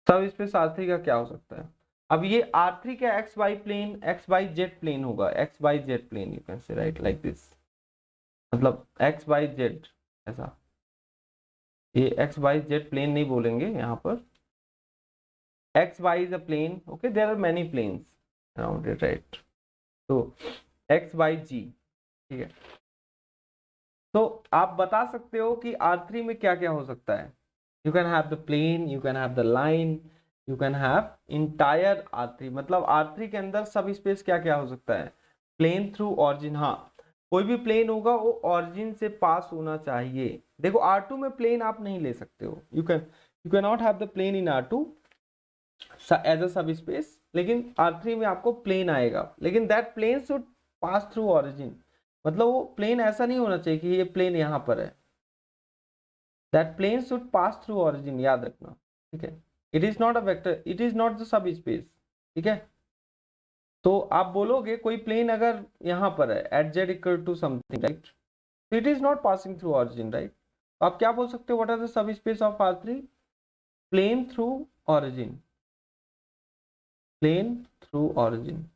subspace R3 का क्या हो सकता है, अब ये R3 का x y plane, x y z plane होगा, x y z plane, you can say write like this, मतलब एक्स वाई जेड, ऐसा, ये एक्स वाई जेड प्लेन नहीं बोलेंगे यहाँ पर, x y is a plane, okay, there are many planes around it, right, तो x y z, ठीक है। तो आप बता सकते हो कि R3 में क्या क्या हो सकता है, you can have the plane, you can have the line, you can have entire R3, मतलब R3 के अंदर सब स्पेस क्या क्या हो सकता है, प्लेन थ्रू ऑरिजिन, हाँ, कोई भी प्लेन होगा वो ऑरिजिन से पास होना चाहिए। देखो R2 में प्लेन आप नहीं ले सकते हो, you cannot have the plane in R2 as a subspace, लेकिन R3 में आपको प्लेन आएगा, लेकिन that plane should pass through origin, मतलब वो प्लेन ऐसा नहीं होना चाहिए कि ये प्लेन यहाँ पर है, that plane should pass through origin, याद रखना, ठीक है। It is not a vector, it is not the subspace, ठीक है। तो आप बोलोगे कोई प्लेन अगर यहाँ पर है at z equal to something, right, it is not passing through origin, right, तो आप क्या बोल सकते हो, what are the subspace of R3, plane through origin, plane through origin,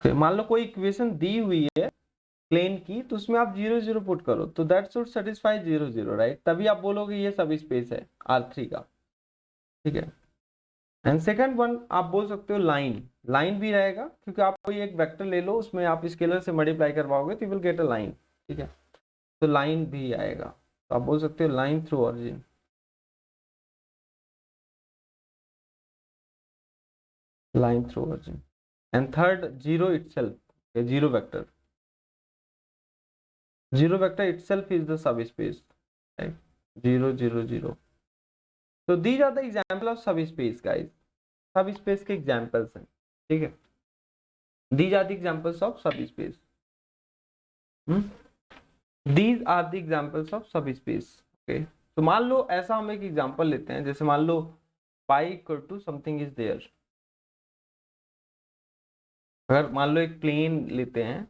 मान लो कोई इक्वेशन दी हुई है प्लेन की, तो उसमें आप 0 0 पुट करो, तो दैट शुड सेटिस्फाई 0 0, राइट, तभी आप बोलोगे ये सब स्पेस है R3 का, ठीक है। एंड सेकंड वन आप बोल सकते हो लाइन, लाइन भी रहेगा क्योंकि आप कोई एक वेक्टर ले लो, उसमें आप स्केलर से मल्टीप्लाई करवाओगे तो you will get a line, ठीक है, तो लाइन भी आएगा, तो आप बोल सकते हो line through origin, line through origin. And third zero itself, zero vector, zero vector itself is the subspace, right, 0 0 0, तो these are the example of subspace guys, subspace के examples हैं, ठीक है। These are the examples of subspace. These are the examples of subspace. Okay. तो मान लो ऐसा हम एक एग्जांपल लेते हैं, जैसे मान लो pi equal to something is there. अगर मान लो एक प्लेन लेते हैं,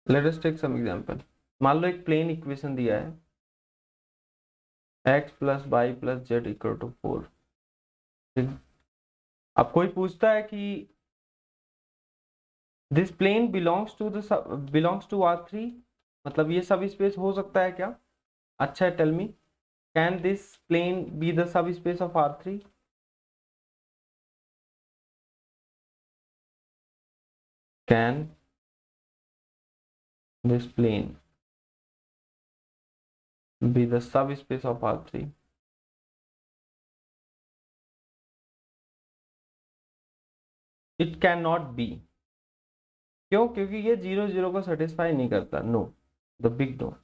let us take some example. मान लो एक प्लेन इक्वेशन दिया है x plus y plus z equal to 4। अब कोई पूछता है कि this plane belongs to R3, मतलब ये सब स्पेस हो सकता है क्या? अच्छा है, tell me, can this plane be the subspace of R3? Can this plane be the subspace of R3? It cannot be। क्यों? क्योंकि ये 0 0 को सेटिस्फाई नहीं करता। नो, द बिग नो,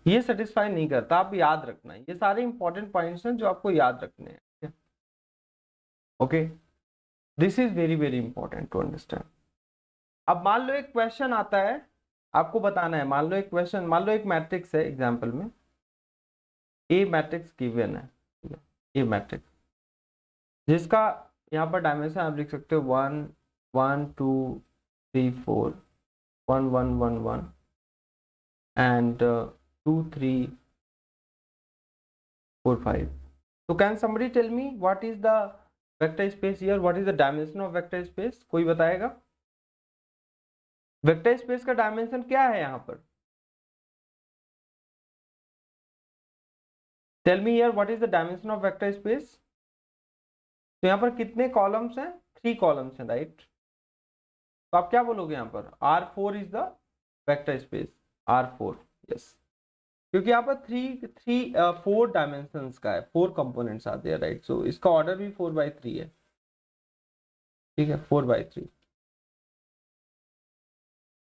ये सेटिस्फाई नहीं करता। आप याद रखना, ये सारे इंपॉर्टेंट पॉइंट्स हैं जो आपको याद रखने हैं। Okay, this is very very important to understand. अब मान लो एक क्वेश्चन आता है, आपको बताना है। मान लो एक क्वेश्चन, मान लो एक मैट्रिक्स है, एग्जाम्पल में ए मैट्रिक्स गिवन है, ए मैट्रिक्स जिसका यहाँ पर डायमेंशन आप लिख सकते हो 1 1 2 3 4 1 1 1 1 and 2 3 4 5। So can somebody tell me what is the vector space here? What is the dimension of vector space? कोई बताएगा? वेक्टर स्पेस का डायमेंशन क्या है यहाँ पर? Tell me here what is the dimension of vector space. तो यहाँ पर कितने कॉलम्स हैं? 3 कॉलम्स हैं, राइट। तो आप क्या बोलोगे यहाँ पर? R4 is the vector space, R4, yes. क्योंकि यहाँ पर 4 डायमेंशंस का है, 4 कंपोनेंट्स आते हैं, राइट। सो इसका ऑर्डर भी 4/3 है, ठीक है, 4/3।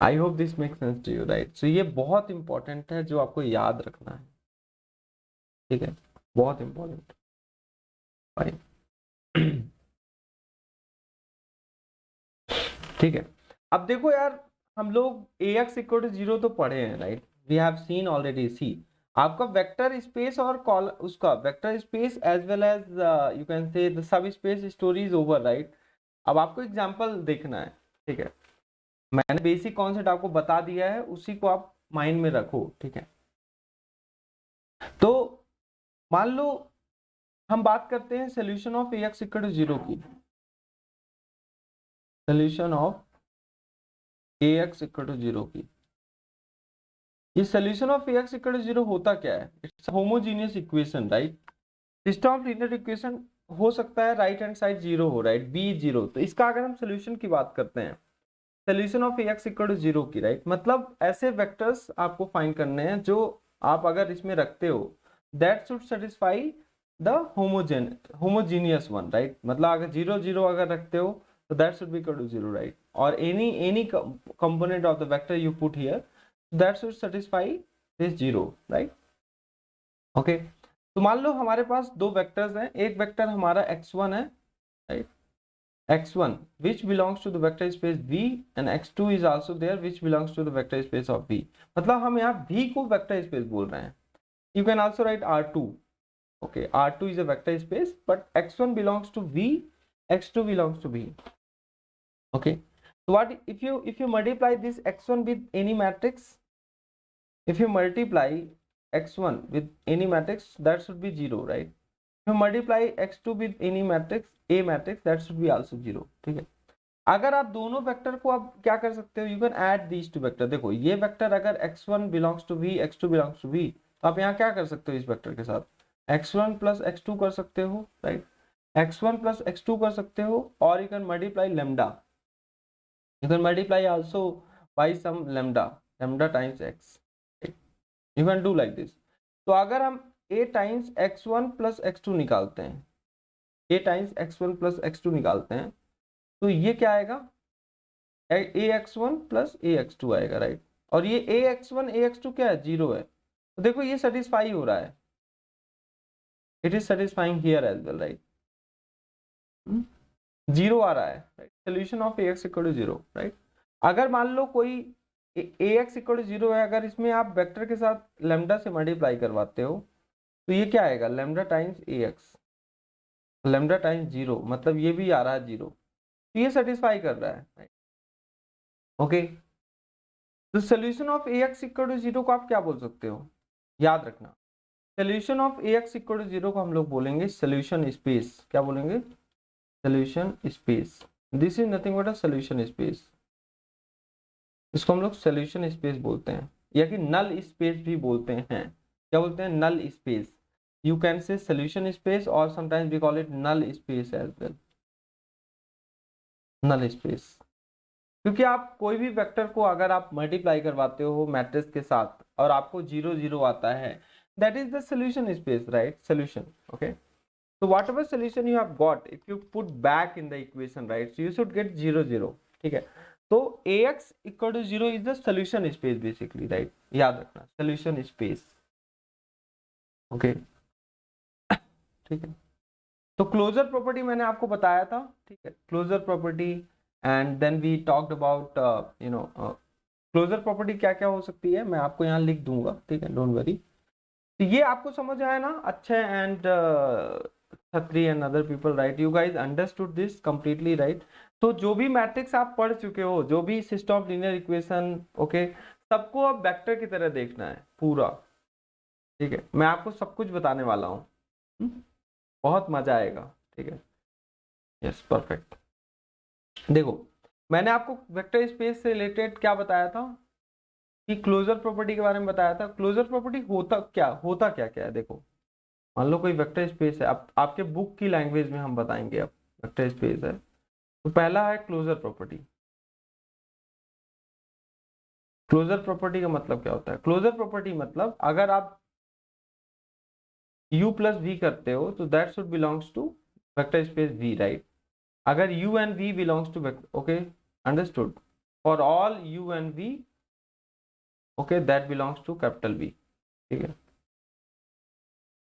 I hope this make sense to you, right. So ये बहुत इंपॉर्टेंट है जो आपको याद रखना है, ठीक है, बहुत इंपॉर्टेंट। फाइन, ठीक है। अब देखो यार, हम लोग ax = 0 तो पढ़े हैं, right. We have seen already. See आपका वेक्टर स्पेस और कॉल उसका vector space as well as you can say the subspace story is over, right. अब आपको एग्जांपल देखना है, ठीक है। मैंने बेसिक कॉन्सेप्ट आपको बता दिया है, उसी को आप माइंड में रखो, ठीक है। तो मान लो हम बात करते हैं सोल्यूशन ऑफ ax = 0 की। सोल्यूशन ऑफ ax = 0 की। ये सोल्यूशन ऑफ ax = 0 होता क्या है? It's homogeneous equation, right. System of linear equation हो सकता है राइट हैंड साइड 0 हो, राइट, b 0। तो इसका अगर हम सोल्यूशन की बात करते हैं, सोल्यूशन ऑफ ax = 0 की, राइट, मतलब ऐसे वेक्टर्स आपको फाइंड करने हैं जो आप अगर इसमें रखते हो, that should satisfy the homogeneous one, right. मतलब अगर 0 0 अगर रखते हो तो that should be equal to 0, right. और any component of the vector you put here, that should satisfy this 0, right? Okay, तो मान लो हमारे पास दो वेक्टर्स हैं। एक वेक्टर हमारा x1 है, right? x1 which belongs to the vector space V and x2 is also there which belongs to the vector space of V। मतलब हम यहाँ V को वेक्टर स्पेस बोल रहे हैं। You can also write R2, okay, R2 is a vector space but x1 belongs to V, x2 belongs to V, okay। So what if you multiply this x1 with any matrix? If you multiply x1 with any matrix, that should be 0, right? If you multiply x2 with any matrix, a matrix, that should be also 0, ठीक है। अगर आप दोनों vector को आप क्या कर सकते हो, you can add these two vector. देखो ये वेक्टर अगर x1 belongs to V, x2 belongs to V, तो आप यहाँ क्या कर सकते हो इस वेक्टर के साथ? x1 plus x2 कर सकते हो, राइट। x1 plus x2 कर सकते हो, और you can multiply lambda, you can multiply also by some lambda times x, you can do like this। तो अगर हम a times x1 plus x2 निकालते हैं, a times x1 plus x2 निकालते हैं, तो ये क्या आएगा? ax1 plus ax2 आएगा, राइट। और ये ax1 ax2 क्या है? 0 है। तो देखो ये सेटिस्फाई हो रहा है, it is satisfying here as well, right. Zero आ रहा है, right, solution of ax equal to zero, right. अगर मान लो कोई ax इक्वल टू जीरो है, अगर इसमें आप वेक्टर के साथ लेमडा से मल्टीप्लाई करवाते हो तो ये क्या आएगा, lambda times ax, lambda times zero, मतलब ये भी आ रहा है जीरो, तो ये सेटिस्फाई कर रहा है, राइट। ओके, तो solution of ax equal to zero को आप क्या बोल सकते हो, याद रखना, solution of ax equal to zero को हम लोग बोलेंगे सोल्यूशन स्पेस, क्या बोलेंगे, solution space. This is nothing but a solution space, इसको हम लोग सोल्यूशन स्पेस बोलते हैं, या कि नल स्पेस भी बोलते हैं, क्या बोलते हैं, null space. You can say solution space और sometimes we call it null space as well, null space. क्योंकि आप कोई भी वेक्टर को अगर आप मल्टीप्लाई करवाते हो मैट्रिक्स के साथ और आपको जीरो जीरो आता है, that is the solution space, right, solution. Okay, so whatever solution you have got, if you put back in the equation, right, so you should get 0 0, ठीक है। तो ax equal to 0 is the solution space basically, right, याद रखना, solution space। Okay, ठीक है। तो closure property मैंने आपको बताया था, ठीक है, closure property, and then we talked about you know closure property क्या क्या हो सकती है, मैं आपको यहाँ लिख दूंगा, ठीक है, डोंट वरी। तो ये आपको समझ आया ना, अच्छा, एंड छत्री and other people, right, you guys understood this completely, right. तो जो भी मैट्रिक्स आप पढ़ चुके हो, जो भी system of linear equation, okay, सबको अब वेक्टर की तरह देखना है पूरा, ठीक है, मैं आपको सब कुछ बताने वाला हूँ, बहुत मजा आएगा, ठीक है, यस, परफेक्ट। देखो, मैंने आपको वेक्टर स्पेस से रिलेटेड क्या बताया था, कि क्लोजर प्रॉपर्टी के बारे में बताया था। क्लोजर प्रॉपर्टी होता क्या क्या है, देखो, मान लो कोई वेक्टर स्पेस है, अब आपके बुक की लैंग्वेज में हम बताएंगे, अब वेक्टर स्पेस है तो पहला है क्लोजर प्रॉपर्टी। क्लोजर प्रॉपर्टी का मतलब क्या होता है, क्लोजर प्रॉपर्टी मतलब अगर आप u प्लस वी करते हो तो that should belongs to vector space v, right. अगर u and v belongs to vector, okay, understood, for all u and v, okay, that belongs to capital V, ठीक है।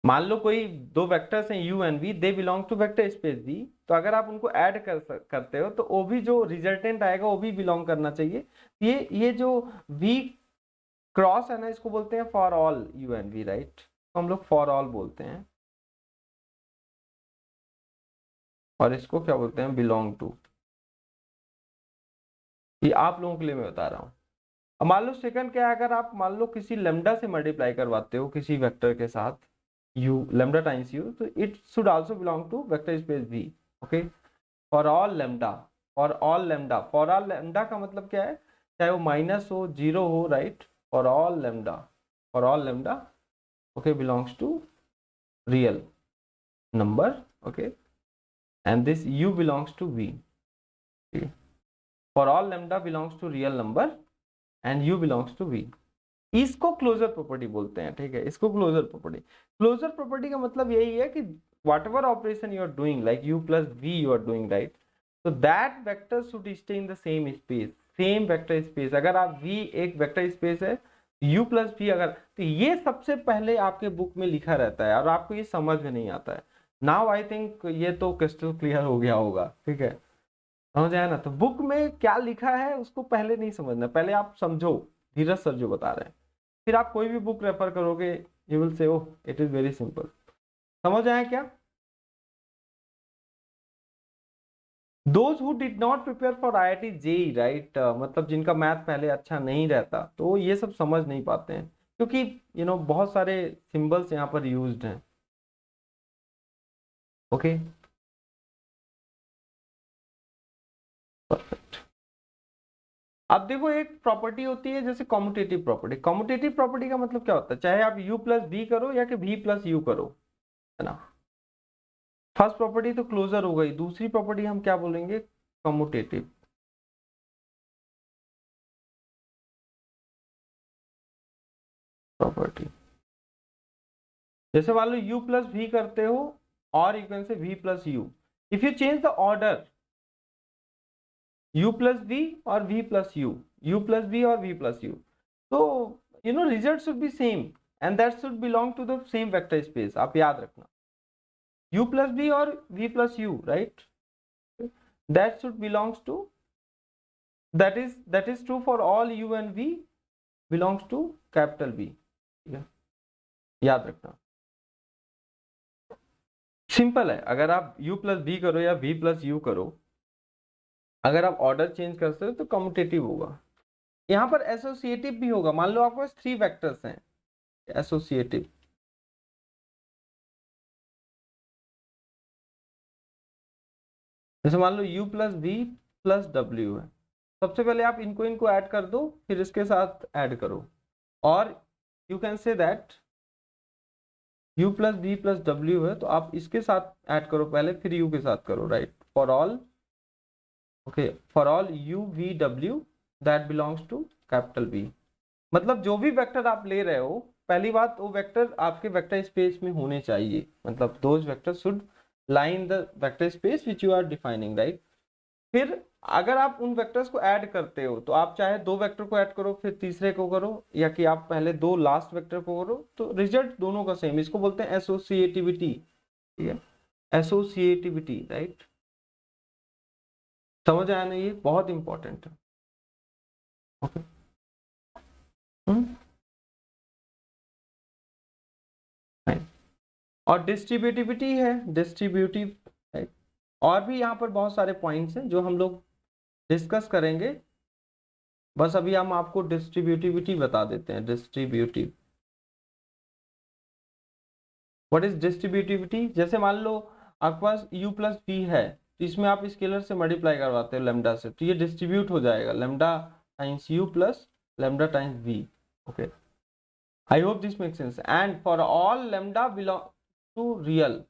मान लो कोई दो वेक्टर्स हैं u and v, they belong to vector space v, तो अगर आप उनको ऐड करते हो तो वो भी जो रिजल्टेंट आएगा वो भी बिलोंग करना चाहिए। ये जो v क्रॉस है ना, इसको बोलते हैं for all u and v, right, तो हम लोग फॉर ऑल बोलते हैं, और इसको क्या बोलते हैं, बिलोंग टू। ये आप लोगों के लिए मैं बता रहा हूँ। अब मान लो सेकंड क्या है, अगर आप मान लो किसी लेमडा से मल्टीप्लाई करवाते हो किसी वेक्टर के साथ u, लेमडा टाइम्स u, तो it should also belong to vector space v, okay, for all lambda, for all lambda, for all lambda का मतलब क्या है, चाहे वो माइनस हो, जीरो हो, right, for all lambda, for all lambda, okay, belongs to real number, okay, and this u belongs to v, for all lambda belongs to real number and u belongs to v। इसको closure property बोलते हैं, ठीक है, इसको closure property. Closure property का मतलब यही है कि whatever operation you are doing, like u plus v you are doing, right, so that vector should stay in the same space, same vector space। अगर आप v एक वेक्टर स्पेस है, u plus v अगर, तो ये सबसे पहले आपके बुक में लिखा रहता है और आपको ये समझ में नहीं आता है। नाउ आई थिंक ये तो क्रिस्टल क्लियर हो गया होगा, ठीक है, समझ आया ना। तो बुक में क्या लिखा है उसको पहले नहीं समझना, पहले आप समझो धीरज सर जो बता रहे हैं, फिर आप कोई भी बुक रेफर करोगे, you will say oh it is very simple. समझ आया क्या? Those who did not prepare for IIT JEE, right, मतलब जिनका मैथ पहले अच्छा नहीं रहता तो ये सब समझ नहीं पाते हैं, क्योंकि बहुत सारे सिंबल्स यहाँ पर यूज्ड हैं, ओके, परफेक्ट। अब देखो, एक प्रॉपर्टी होती है जैसे कॉम्यूटेटिव प्रॉपर्टी। कॉम्यूटेटिव प्रॉपर्टी का मतलब क्या होता है, चाहे आप u प्लस v करो या कि v प्लस u करो, है ना। फर्स्ट प्रॉपर्टी तो क्लोजर हो गई, दूसरी प्रॉपर्टी हम क्या बोलेंगे, कम्यूटेटिव प्रॉपर्टी। जैसे मान लो u प्लस v करते हो और you can say v plus u, if you change the order u plus v और v plus u plus v और v प्लस u, तो result should be same and that should belong to the same vector space. आप याद रखना u plus v और v plus u, right. that should belongs to, that is true for all u and v belongs to capital B, ठीक है, याद रखना। Simple है, अगर आप u प्लस बी करो या v प्लस यू करो, अगर आप ऑर्डर चेंज करते हो तो कम्यूटेटिव होगा। यहाँ पर एसोसिएटिव भी होगा। मान लो आपके पास 3 वेक्टर्स हैं, एसोसिएटिव, जैसे मान लो u plus v plus w है, सबसे पहले आप इनको इनको ऐड कर दो, फिर इसके साथ ऐड करो, और you can say that u plus v plus w है तो आप इसके साथ ऐड करो पहले, फिर u के साथ करो, right. For all, okay, for all u v w that belongs to capital B। मतलब जो भी वेक्टर आप ले रहे हो, पहली बात वो वेक्टर आपके वेक्टर स्पेस में होने चाहिए, मतलब those vector should lie in the vector space which you are defining, right. फिर अगर आप उन वेक्टर्स को ऐड करते हो तो आप चाहे 2 वेक्टर को ऐड करो फिर तीसरे को करो, या कि आप पहले 2 लास्ट वेक्टर को करो, तो रिजल्ट दोनों का सेम। इसको बोलते हैं एसोसिएटिविटी, ठीक है, एसोसिएटिविटी, राइट। समझ आया ना, ये बहुत इंपॉर्टेंट है, ओके। और डिस्ट्रीब्यूटिविटी है, डिस्ट्रीब्यूटिव, राइट। और भी यहाँ पर बहुत सारे पॉइंट्स हैं जो हम लोग डिस्कस करेंगे, बस अभी हम आपको डिस्ट्रीब्यूटिविटी बता देते हैं। Distributive, what is distributivity? जैसे मान लो आपके पास u प्लस v है, तो इसमें आप स्केलर से मल्टीप्लाई करवाते हो लैम्डा से, तो ये डिस्ट्रीब्यूट हो जाएगा, lambda times u plus lambda times v, okay. I hope this make sense. And for all lambda belong to real,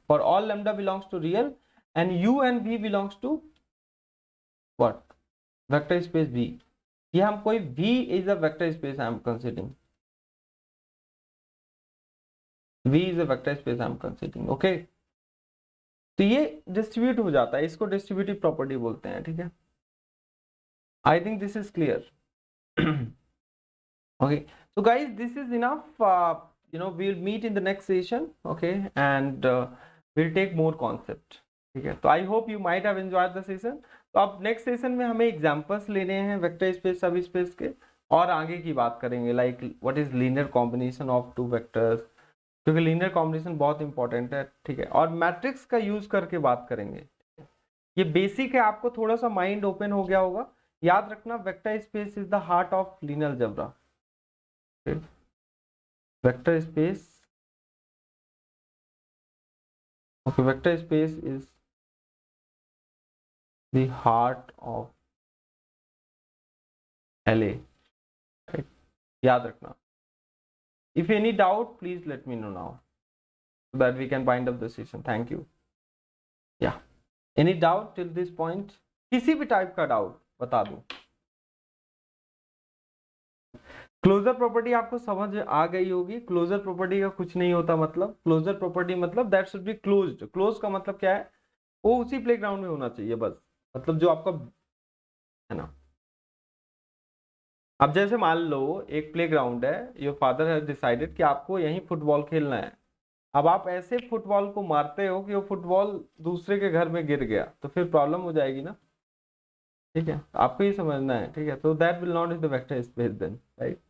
for all lambda belongs to real and u and v belongs to what? Vector space V। ये हम कोई V is a vector space I am considering, V is a vector space I am considering, okay। तो ये distribute हो जाता है, इसको distributive property बोलते हैं, ठीक है। I think this is clear, okay। So guys, this is enough, we'll meet in the next session, okay, and we'll take more concept, ठीक है। तो I hope you might have enjoyed the session. तो अब next session में हमें examples लेने हैं vector space, सब स्पेस के, और आगे की बात करेंगे, like what is linear combination of 2 vectors, क्योंकि लीनियर कॉम्बिनेशन बहुत इंपॉर्टेंट है, ठीक है। और मैट्रिक्स का यूज करके बात करेंगे, ये बेसिक है, आपको थोड़ा सा माइंड ओपन हो गया होगा। याद रखना, vector space is the heart of linear algebra, vector space, okay, vector space is the heart of LA, right? याद रखना। If any doubt, please let me know now so that we can wind up the session. Thank you. Yeah. Any doubt till this point? किसी भी type का doubt बता दो। Closure property आपको समझ आ गई होगी। क्लोजर प्रॉपर्टी का कुछ नहीं होता, मतलब क्लोजर प्रॉपर्टी मतलब that should be closed. Close का मतलब क्या है? वो उसी प्लेग्राउंड में होना चाहिए, बस, मतलब जो आपका है ना। अब जैसे मान लो एक प्लेग्राउंड है, योर फादर हैज डिसाइडेड कि आपको यहीं फुटबॉल खेलना है। अब आप ऐसे फुटबॉल को मारते हो कि वो फुटबॉल दूसरे के घर में गिर गया, तो फिर प्रॉब्लम हो जाएगी ना, ठीक है। आपको ही समझना है, ठीक है। तो that will not is the vector space then, right,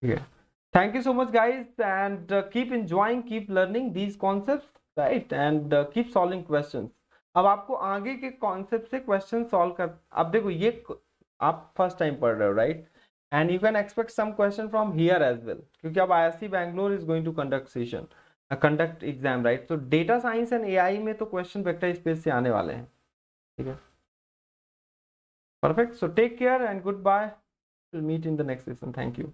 ठीक है। Thank you so much guys, and keep enjoying, keep learning these concepts, right, and keep solving questions। अब आपको आगे के कॉन्सेप्ट से क्वेश्चन सॉल्व कर, अब देखो ये आप फर्स्ट टाइम पढ़ रहे हो, right, and you can expect some question from here as well, क्योंकि अब IISc Bangalore is going to conduct exam, right. तो डेटा साइंस एंड AI में तो क्वेश्चन वेक्टर स्पेस से आने वाले हैं, ठीक है। Perfect, so take care and good bye, will meet in the next session, thank you.